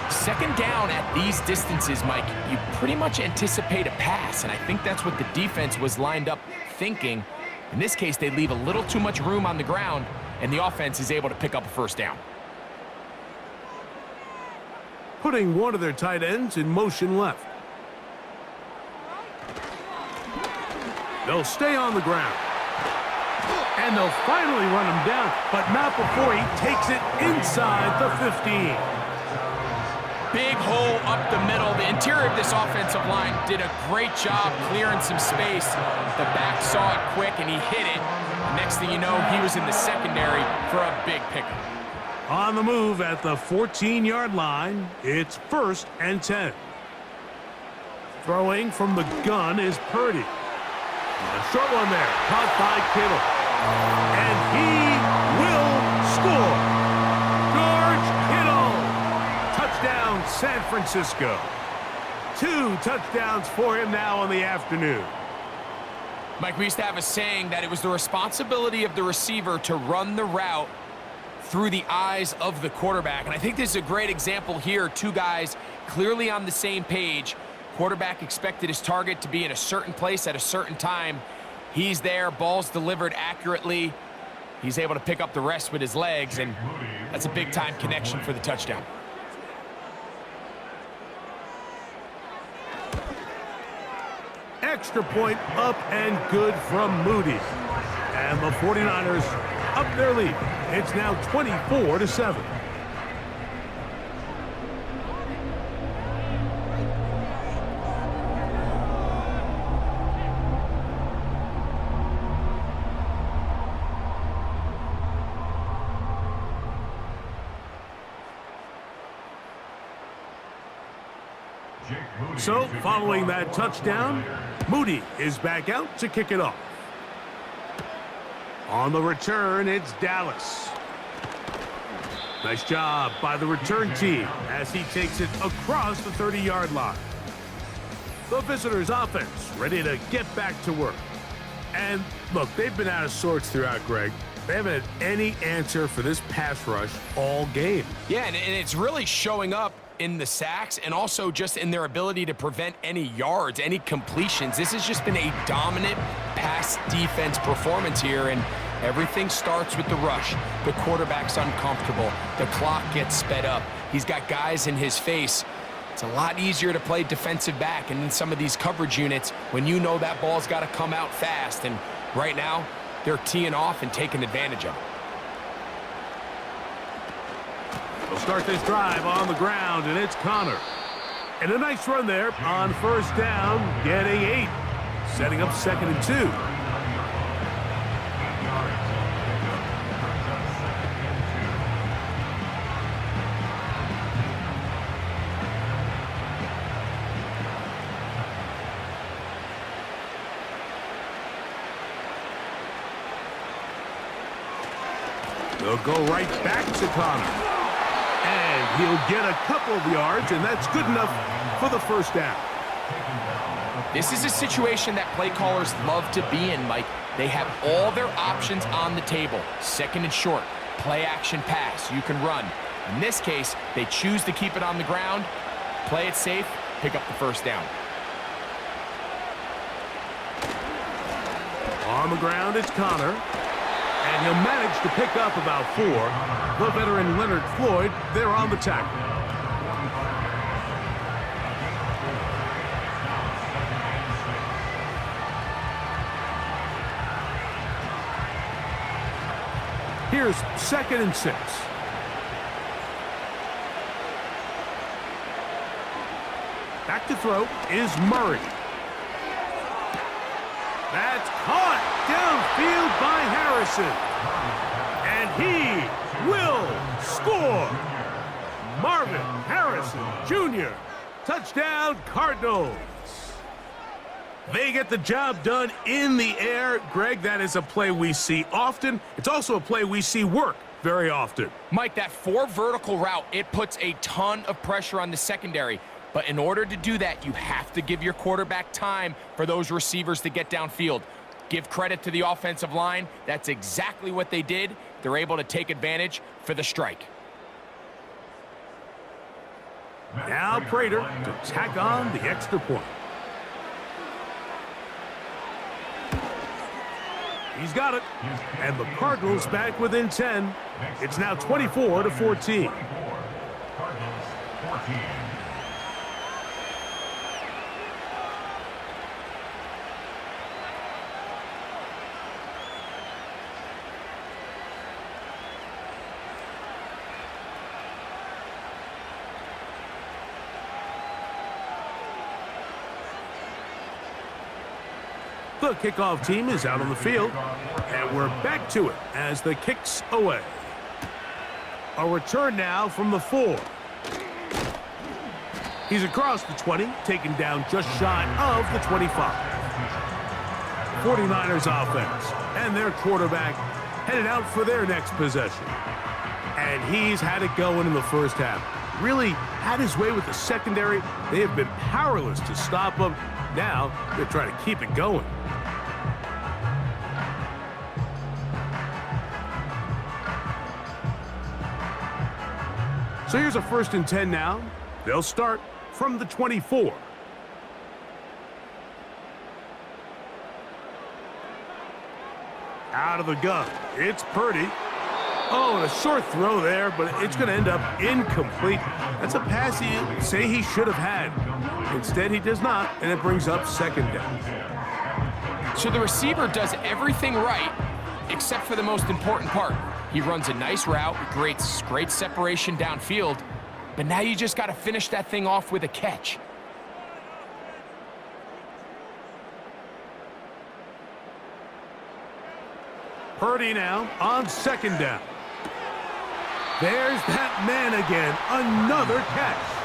2nd down at these distances, Mike, you pretty much anticipate a pass, and I think that's what the defense was lined up thinking. In this case, they leave a little too much room on the ground, and the offense is able to pick up a first down. Putting one of their tight ends in motion left. They'll stay on the ground. And they'll finally run him down, but not before he takes it inside the 15. Big hole up the middle. The interior of this offensive line did a great job clearing some space. The back saw it quick, and he hit it. Next thing you know, he was in the secondary for a big pickup. On the move at the 14-yard line, it's 1st and 10. Throwing from the gun is Purdy. A short one there, caught by Kittle. And he will score. George Kittle. Touchdown, San Francisco. 2 touchdowns for him now in the afternoon. Mike, we used to have a saying that it was the responsibility of the receiver to run the route through the eyes of the quarterback. And I think this is a great example here. 2 guys clearly on the same page. Quarterback expected his target to be in a certain place at a certain time. He's there, ball's delivered accurately. He's able to pick up the rest with his legs, and that's a big-time connection for the touchdown. Extra point up and good from Moody. And the 49ers up their lead. It's now 24-7. So, following that touchdown, Moody is back out to kick it off. On the return, it's Dallas. Nice job by the return team as he takes it across the 30-yard line. The visitors' offense ready to get back to work. And, look, they've been out of sorts throughout, Greg. They haven't had any answer for this pass rush all game. Yeah, and it's really showing up in the sacks and also just in their ability to prevent any yards, any completions. This has just been a dominant pass defense performance here, and everything starts with the rush. The quarterback's uncomfortable. The clock gets sped up. He's got guys in his face. It's a lot easier to play defensive back and in some of these coverage units when you know that ball's got to come out fast, and right now they're teeing off and taking advantage of it. They'll start this drive on the ground, and it's Connor. And a nice run there on first down, getting 8. Setting up 2nd and 2. They'll go right back to Connor. And he'll get a couple of yards, and that's good enough for the first down. This is a situation that play callers love to be in, Mike. They have all their options on the table. 2nd and short, play action pass, you can run. In this case, they choose to keep it on the ground, play it safe, pick up the first down. On the ground, it's Connor. And he'll manage to pick up about 4. The veteran Leonard Floyd, they're on the tackle. Here's 2nd and 6. Back to throw is Murray. That's caught downfield by Harrison. And he will score. Marvin Harrison Jr. Touchdown, Cardinals. They get the job done in the air. Greg, that is a play we see often. It's also a play we see work very often. Mike, that 4 vertical route, it puts a ton of pressure on the secondary. But in order to do that, you have to give your quarterback time for those receivers to get downfield. Give credit to the offensive line. That's exactly what they did. They're able to take advantage for the strike. Now Prater to tack on the extra point. He's got it. And the Cardinals back within 10. It's now 24-14. Cardinals 14. The kickoff team is out on the field, and we're back to it as the kick's away. A return now from the 4. He's across the 20, taken down just shy of the 25. 49ers offense, and their quarterback headed out for their next possession. And he's had it going in the first half. Really had his way with the secondary. They have been powerless to stop him. Now they're trying to keep it going. So here's a 1st and 10 now. They'll start from the 24. Out of the gun. It's Purdy. Oh, and a short throw there, but it's going to end up incomplete. That's a pass you say he should have had. Instead, he does not, and it brings up 2nd down. So the receiver does everything right, except for the most important part. He runs a nice route, great separation downfield, but now you just got to finish that thing off with a catch. Purdy now on 2nd down. There's that man again, another catch.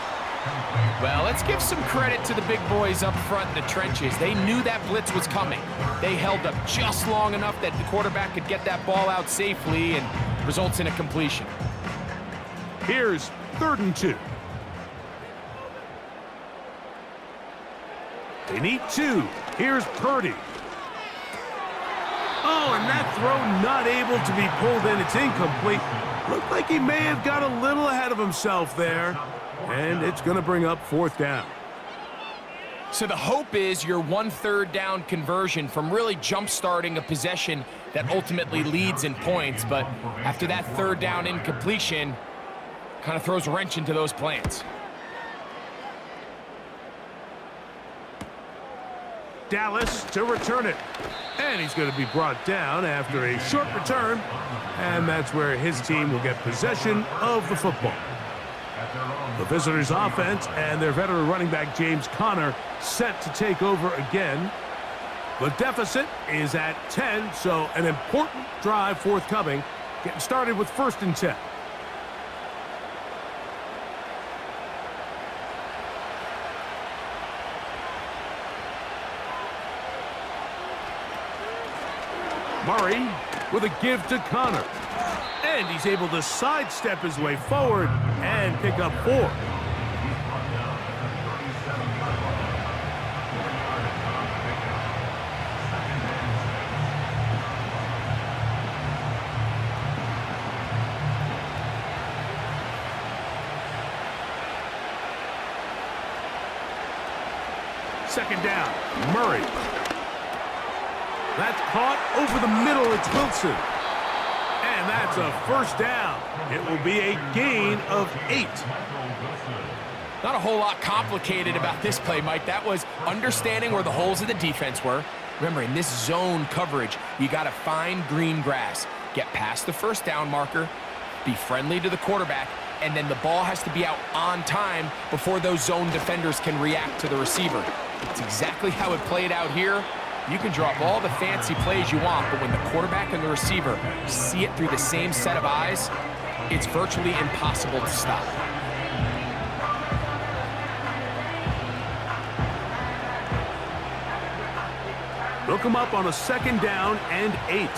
Well, let's give some credit to the big boys up front in the trenches. They knew that blitz was coming. They held up just long enough that the quarterback could get that ball out safely and results in a completion. Here's 3rd and 2. They need 2. Here's Purdy. Oh, and that throw not able to be pulled in. It's incomplete. Looked like he may have got a little ahead of himself there. And it's going to bring up 4th down. So the hope is your 1/3 down conversion from really jump-starting a possession that ultimately leads in points. But after that 3rd down incompletion, kind of throws a wrench into those plans. Dallas to return it. And he's going to be brought down after a short return. And that's where his team will get possession of the football. The visitors' offense and their veteran running back James Conner set to take over again. The deficit is at 10, so an important drive forthcoming. Getting started with 1st and 10. Murray with a give to Conner. And he's able to sidestep his way forward and pick up 4. Second down, Murray. That's caught over the middle. It's Wilson. And that's a 1st down. It will be a gain of 8. Not a whole lot complicated about this play, Mike. That was understanding where the holes of the defense were. Remember, in this zone coverage, you got to find green grass. Get past the 1st down marker, be friendly to the quarterback, and then the ball has to be out on time before those zone defenders can react to the receiver. It's exactly how it played out here. You can drop all the fancy plays you want, but when the quarterback and the receiver see it through the same set of eyes, it's virtually impossible to stop. They'll come up on a 2nd down and 8.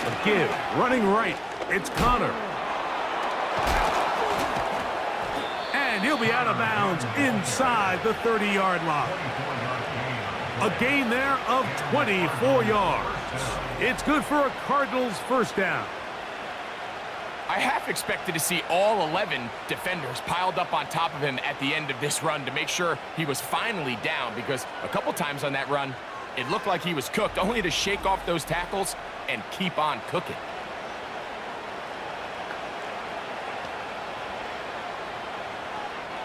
A give, running right. It's Connor. And he'll be out of bounds inside the 30-yard line. A gain there of 24 yards. It's good for a Cardinals 1st down. I half expected to see all 11 defenders piled up on top of him at the end of this run to make sure he was finally down, because a couple times on that run, it looked like he was cooked, only to shake off those tackles and keep on cooking.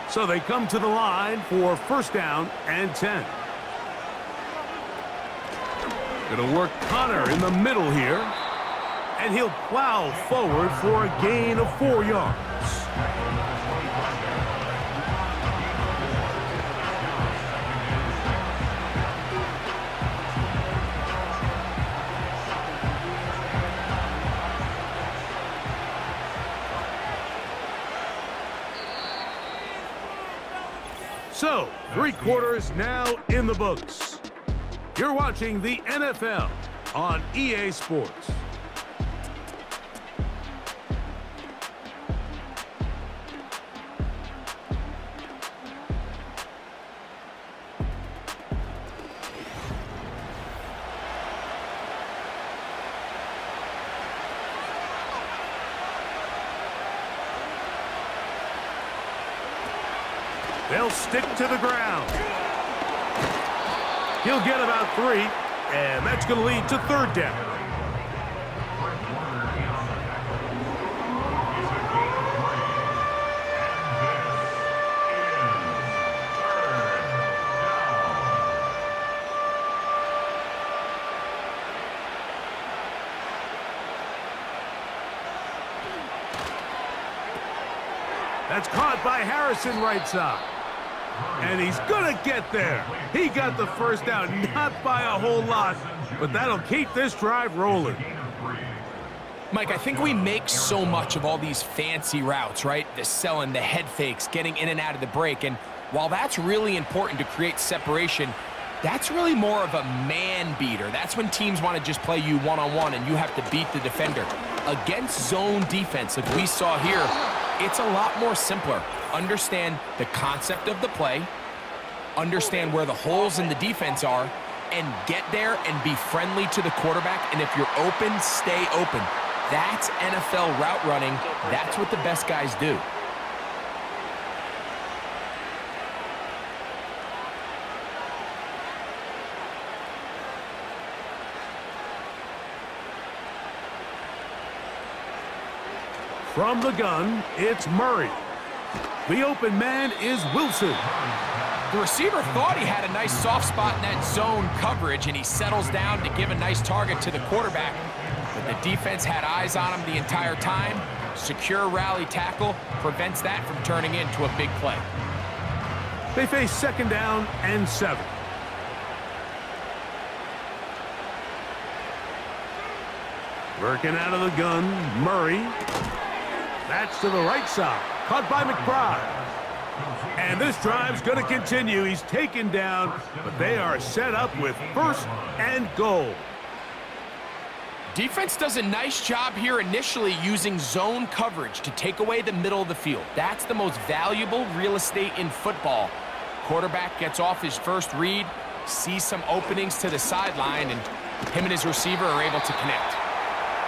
So they come to the line for 1st down and 10. Gonna work Connor in the middle here. And he'll plow forward for a gain of 4 yards. So, 3 quarters now in the books. You're watching the NFL on EA Sports. They'll stick to the ground. He'll get about 3, and that's going to lead to 3rd down. That's caught by Harrison right side. And he's going to get there. He got the 1st down, not by a whole lot, but that'll keep this drive rolling. Mike, I think we make so much of all these fancy routes, right? The selling, the head fakes, getting in and out of the break. And while that's really important to create separation, that's really more of a man beater. That's when teams want to just play you one-on-one and you have to beat the defender. Against zone defense, like we saw here, it's a lot more simpler. Understand the concept of the play, understand where the holes in the defense are, and get there and be friendly to the quarterback. And if you're open, stay open. That's NFL route running. That's what the best guys do. From the gun, it's Murray. The open man is Wilson. The receiver thought he had a nice soft spot in that zone coverage, and he settles down to give a nice target to the quarterback. But the defense had eyes on him the entire time. Secure rally tackle prevents that from turning into a big play. They face 2nd down and 7. Working out of the gun, Murray. That's to the right side. Caught by McBride. And this drive's going to continue. He's taken down, but they are set up with 1st and goal. Defense does a nice job here initially using zone coverage to take away the middle of the field. That's the most valuable real estate in football. Quarterback gets off his first read, sees some openings to the sideline, and him and his receiver are able to connect.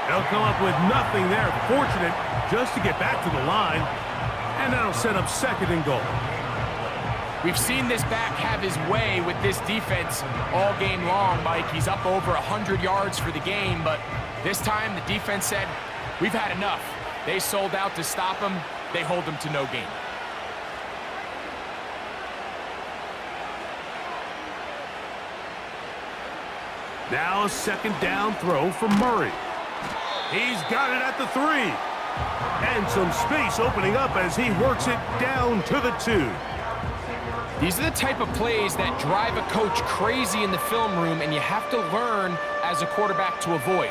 They'll come up with nothing there. Fortunate just to get back to the line. And that'll set up 2nd and goal. We've seen this back have his way with this defense all game long, Mike. He's up over 100 yards for the game, but this time the defense said, we've had enough. They sold out to stop him. They hold him to no gain. Now a 2nd down throw from Murray. He's got it at the 3. And some space opening up as he works it down to the 2. These are the type of plays that drive a coach crazy in the film room, and you have to learn as a quarterback to avoid.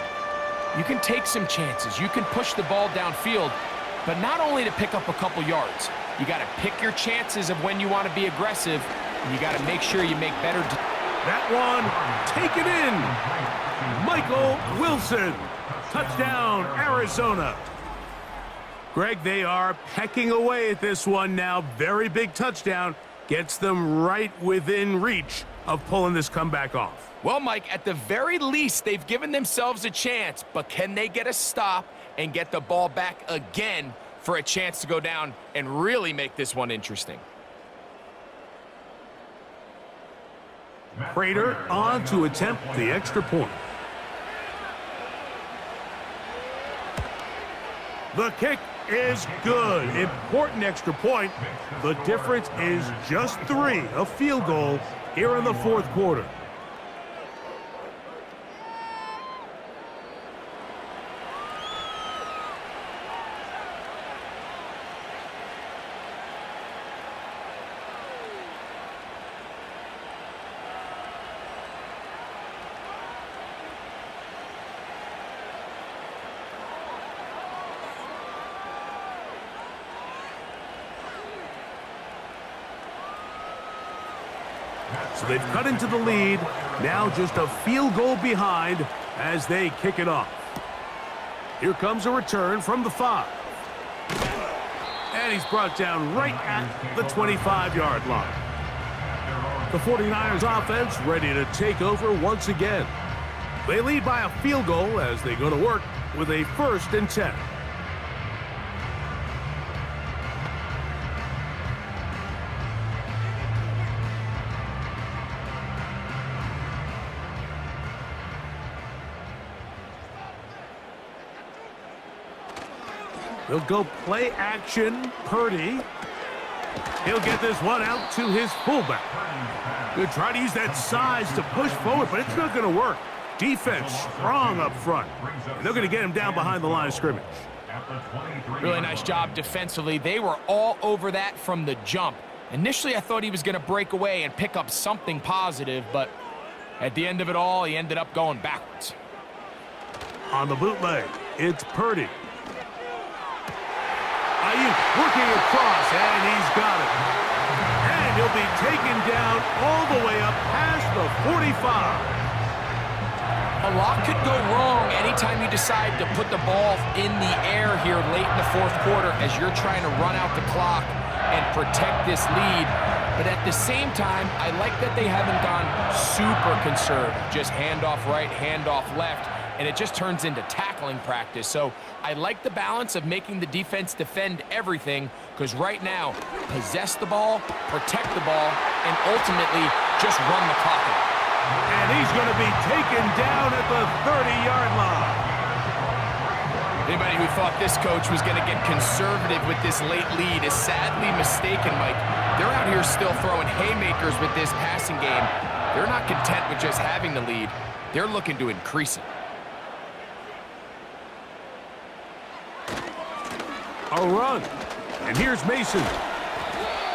You can take some chances. You can push the ball downfield, but not only to pick up a couple yards. You got to pick your chances of when you want to be aggressive, and you got to make sure you make better. That one, take it in. Michael Wilson. Touchdown, Arizona. Greg, they are pecking away at this one now. Very big touchdown. Gets them right within reach of pulling this comeback off. Well, Mike, at the very least, they've given themselves a chance, but can they get a stop and get the ball back again for a chance to go down and really make this one interesting? Prater on to attempt the extra point. The kick is good. Important extra point. The difference is just 3, a field goal here in the fourth quarter. So they've cut into the lead. Now just a field goal behind as they kick it off. Here comes a return from the 5. And he's brought down right at the 25-yard line. The 49ers offense ready to take over once again. They lead by a field goal as they go to work with a 1st and 10. They'll go play action. Purdy. He'll get this one out to his fullback. He'll try to use that size to push forward, but it's not going to work. Defense strong up front. And they're going to get him down behind the line of scrimmage. Really nice job defensively. They were all over that from the jump. Initially, I thought he was going to break away and pick up something positive, but at the end of it all, he ended up going backwards. On the bootleg, it's Purdy. Ayuk working across, and he's got it. And he'll be taken down all the way up past the 45. A lot could go wrong anytime you decide to put the ball in the air here late in the fourth quarter as you're trying to run out the clock and protect this lead. But at the same time, I like that they haven't gone super conservative. Just handoff right, handoff left, and it just turns into tackling practice. So I like the balance of making the defense defend everything, because right now, possess the ball, protect the ball, and ultimately just run the clock out. And he's going to be taken down at the 30-yard line. Anybody who thought this coach was going to get conservative with this late lead is sadly mistaken, Mike. They're out here still throwing haymakers with this passing game. They're not content with just having the lead. They're looking to increase it. A run. And here's Mason.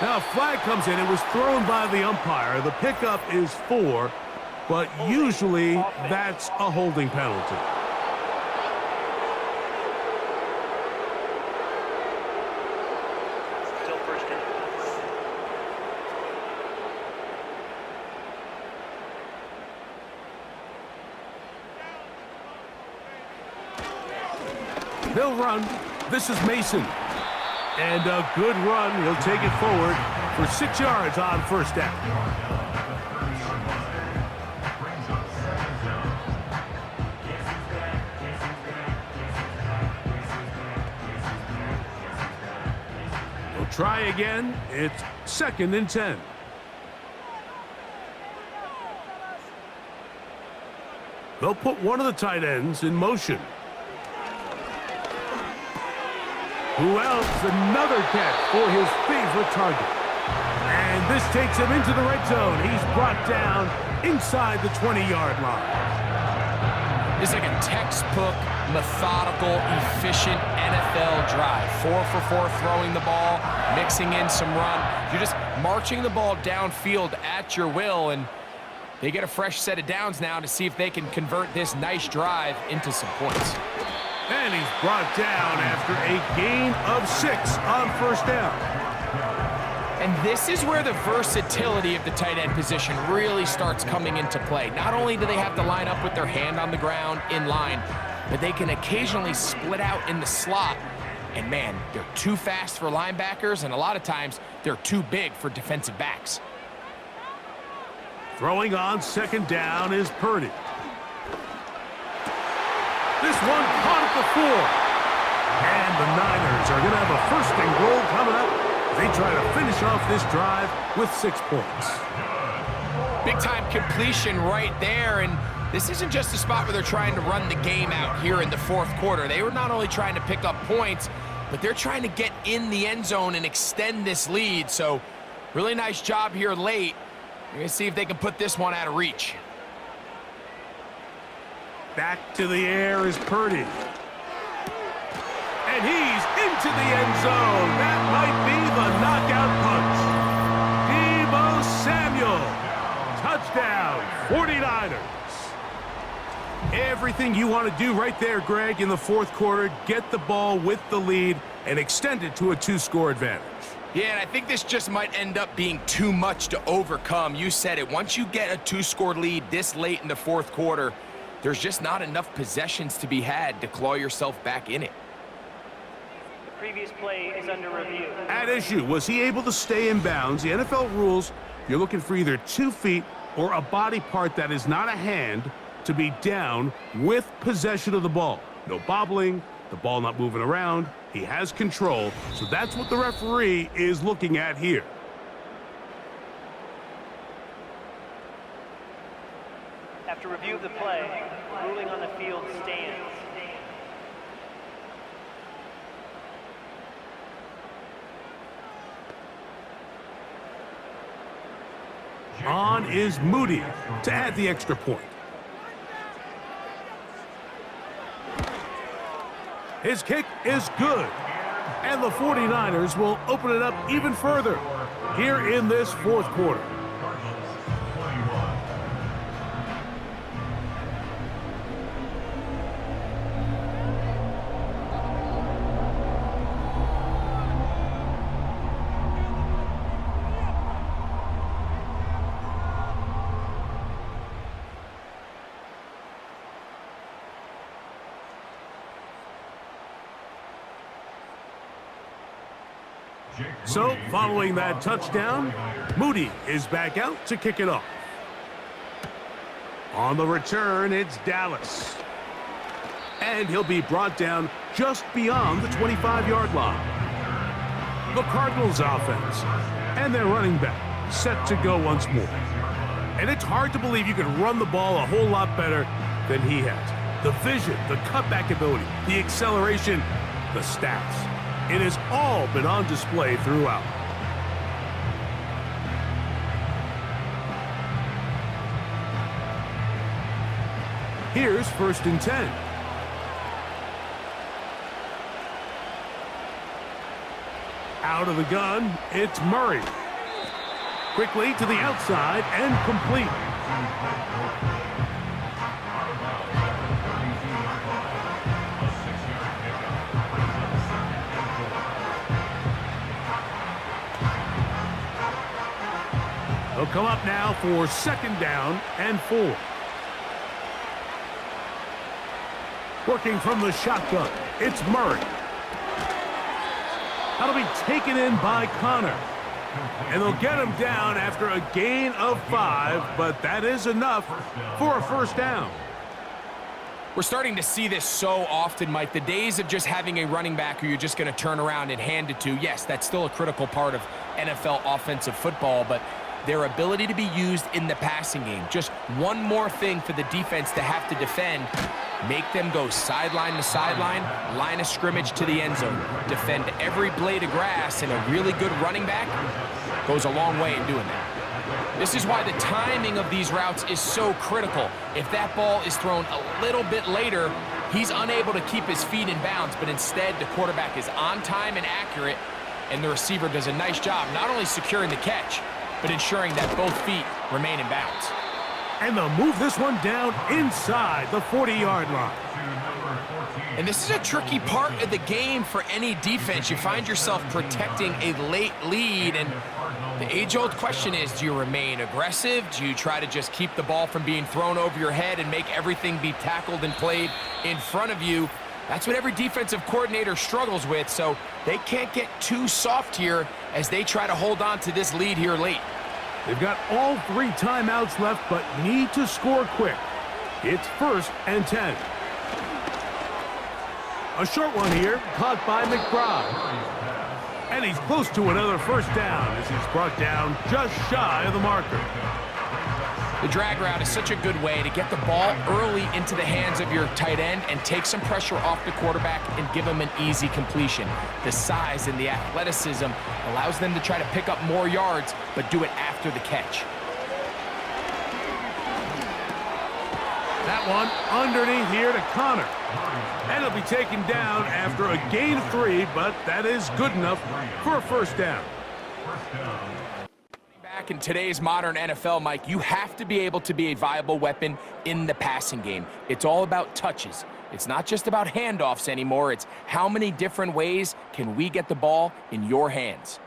Now a flag comes in. It was thrown by the umpire. The pickup is 4, but usually that's a holding penalty. Still first in. They'll run. This is Mason. And a good run. He'll take it forward for 6 yards on first down. We'll try again. It's 2nd and 10. They'll put one of the tight ends in motion. Who else? Another catch for his favorite target. And this takes him into the red zone. He's brought down inside the 20-yard line. It's like a textbook, methodical, efficient NFL drive. 4 for 4 throwing the ball, mixing in some run. You're just marching the ball downfield at your will, and they get a fresh set of downs now to see if they can convert this nice drive into some points. And he's brought down after a gain of 6 on first down. And this is where the versatility of the tight end position really starts coming into play. Not only do they have to line up with their hand on the ground in line, but they can occasionally split out in the slot. And man, they're too fast for linebackers, and a lot of times they're too big for defensive backs. Throwing on second down is Purdy. This one caught at the 4. And the Niners are going to have a first and goal coming up. They try to finish off this drive with 6 points. Big-time completion right there, and this isn't just a spot where they're trying to run the game out here in the fourth quarter. They were not only trying to pick up points, but they're trying to get in the end zone and extend this lead. So really nice job here late. We're going to see if they can put this one out of reach. Back to the air is Purdy. And he's into the end zone. That might be the knockout punch. Deebo Samuel. Touchdown, 49ers. Everything you want to do right there, Greg, in the fourth quarter. Get the ball with the lead and extend it to a 2-score advantage. Yeah, and I think this just might end up being too much to overcome. You said it. Once you get a 2-score lead this late in the fourth quarter, there's just not enough possessions to be had to claw yourself back in it. The previous play is under review. At issue, was he able to stay in bounds? The NFL rules, you're looking for either 2 feet or a body part that is not a hand to be down with possession of the ball. No bobbling, the ball not moving around. He has control, so that's what the referee is looking at here. After review of the play, ruling on the field stands. On is Moody to add the extra point. His kick is good. And the 49ers will open it up even further here in this fourth quarter. So, following that touchdown, Moody is back out to kick it off. On the return, it's Dallas. And he'll be brought down just beyond the 25-yard line. The Cardinals offense and their running back set to go once more. And it's hard to believe you can run the ball a whole lot better than he has. The vision, the cutback ability, the acceleration, the stats. It has all been on display throughout. Here's 1st and 10. Out of the gun, it's Murray. Quickly to the outside and complete. They'll come up now for 2nd down and 4. Working from the shotgun, it's Murray. That'll be taken in by Connor. And they'll get him down after a gain of 5, but that is enough for a 1st down. We're starting to see this so often, Mike. The days of just having a running back who you're just going to turn around and hand it to, yes, that's still a critical part of NFL offensive football, but their ability to be used in the passing game. Just one more thing for the defense to have to defend. Make them go sideline to sideline, line of scrimmage to the end zone. Defend every blade of grass, and a really good running back goes a long way in doing that. This is why the timing of these routes is so critical. If that ball is thrown a little bit later, he's unable to keep his feet in bounds, but instead the quarterback is on time and accurate, and the receiver does a nice job not only securing the catch, but ensuring that both feet remain in bounds. And they'll move this one down inside the 40-yard line. And this is a tricky part of the game for any defense. You find yourself protecting a late lead, and The age-old question is, do you remain aggressive? Do you try to just keep the ball from being thrown over your head and make everything be tackled and played in front of you? That's what every defensive coordinator struggles with, so they can't get too soft here as they try to hold on to this lead here late. They've got all 3 timeouts left, but need to score quick. It's 1st and 10. A short one here, caught by McBride. And he's close to another first down as he's brought down just shy of the marker. The drag route is such a good way to get the ball early into the hands of your tight end and take some pressure off the quarterback and give him an easy completion. The size and the athleticism allows them to try to pick up more yards, but do it after the catch. That one underneath here to Connor. And he'll be taken down after a gain of 3, but that is good enough for a first down. Back in today's modern NFL, Mike, you have to be able to be a viable weapon in the passing game. It's all about touches. It's not just about handoffs anymore. It's how many different ways can we get the ball in your hands.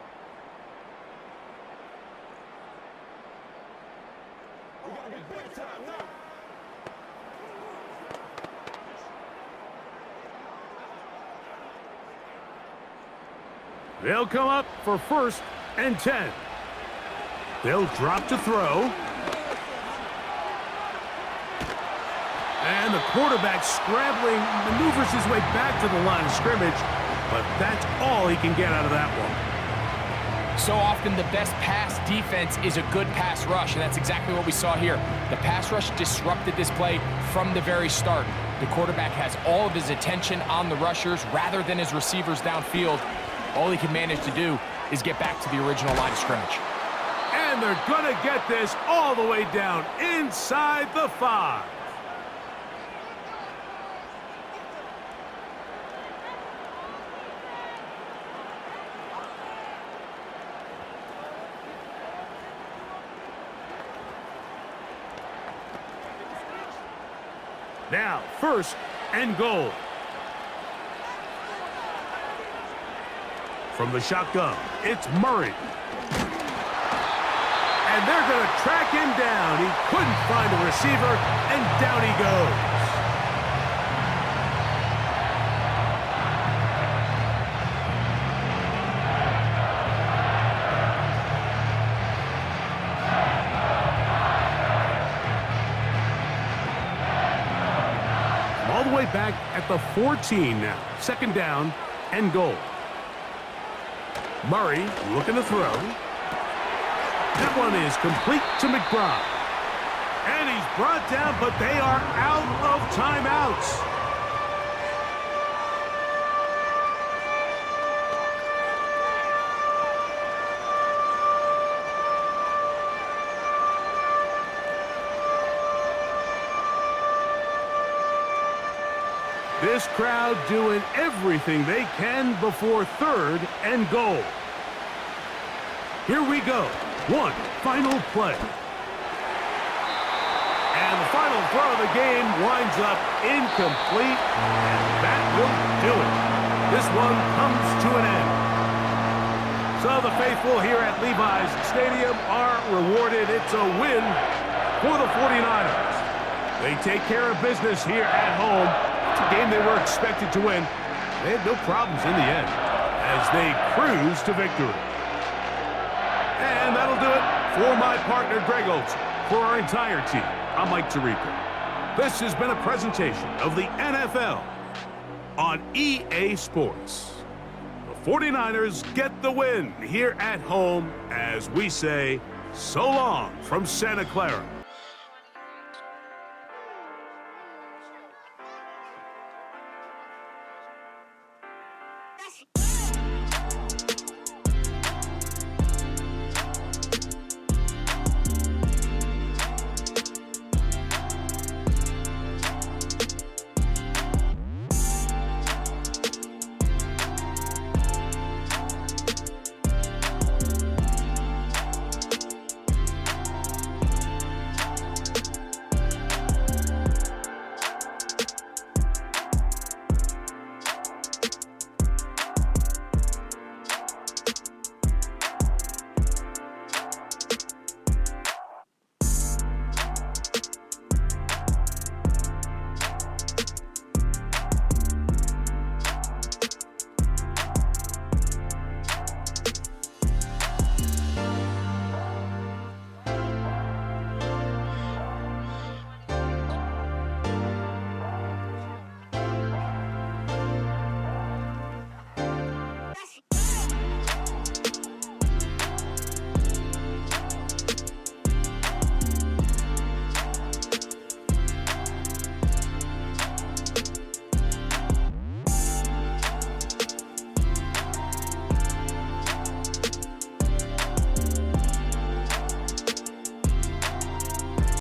They'll come up for 1st and 10. They'll drop to throw. And the quarterback scrambling, maneuvers his way back to the line of scrimmage, but that's all he can get out of that one. So often the best pass defense is a good pass rush, and that's exactly what we saw here. The pass rush disrupted this play from the very start. The quarterback has all of his attention on the rushers rather than his receivers downfield. All he can manage to do is get back to the original line of scrimmage. And they're going to get this all the way down inside the 5. Now, 1st and goal. From the shotgun, it's Murray. And they're going to track him down. He couldn't find a receiver, and down he goes. All the way back at the 14 now. 2nd down and goal. Murray looking to throw. That one is complete to McBride. And he's brought down, but they are out of timeouts. This crowd doing everything they can before 3rd and goal. Here we go. One final play. And the final throw of the game winds up incomplete, and that will do it. This one comes to an end. So the faithful here at Levi's Stadium are rewarded. It's a win for the 49ers. They take care of business here at home. It's a game they were expected to win. They had no problems in the end as they cruise to victory. And that'll do it for my partner, Greg Olson. For our entire team, I'm Mike Tirico. This has been a presentation of the NFL on EA Sports. The 49ers get the win here at home as we say so long from Santa Clara. Yes.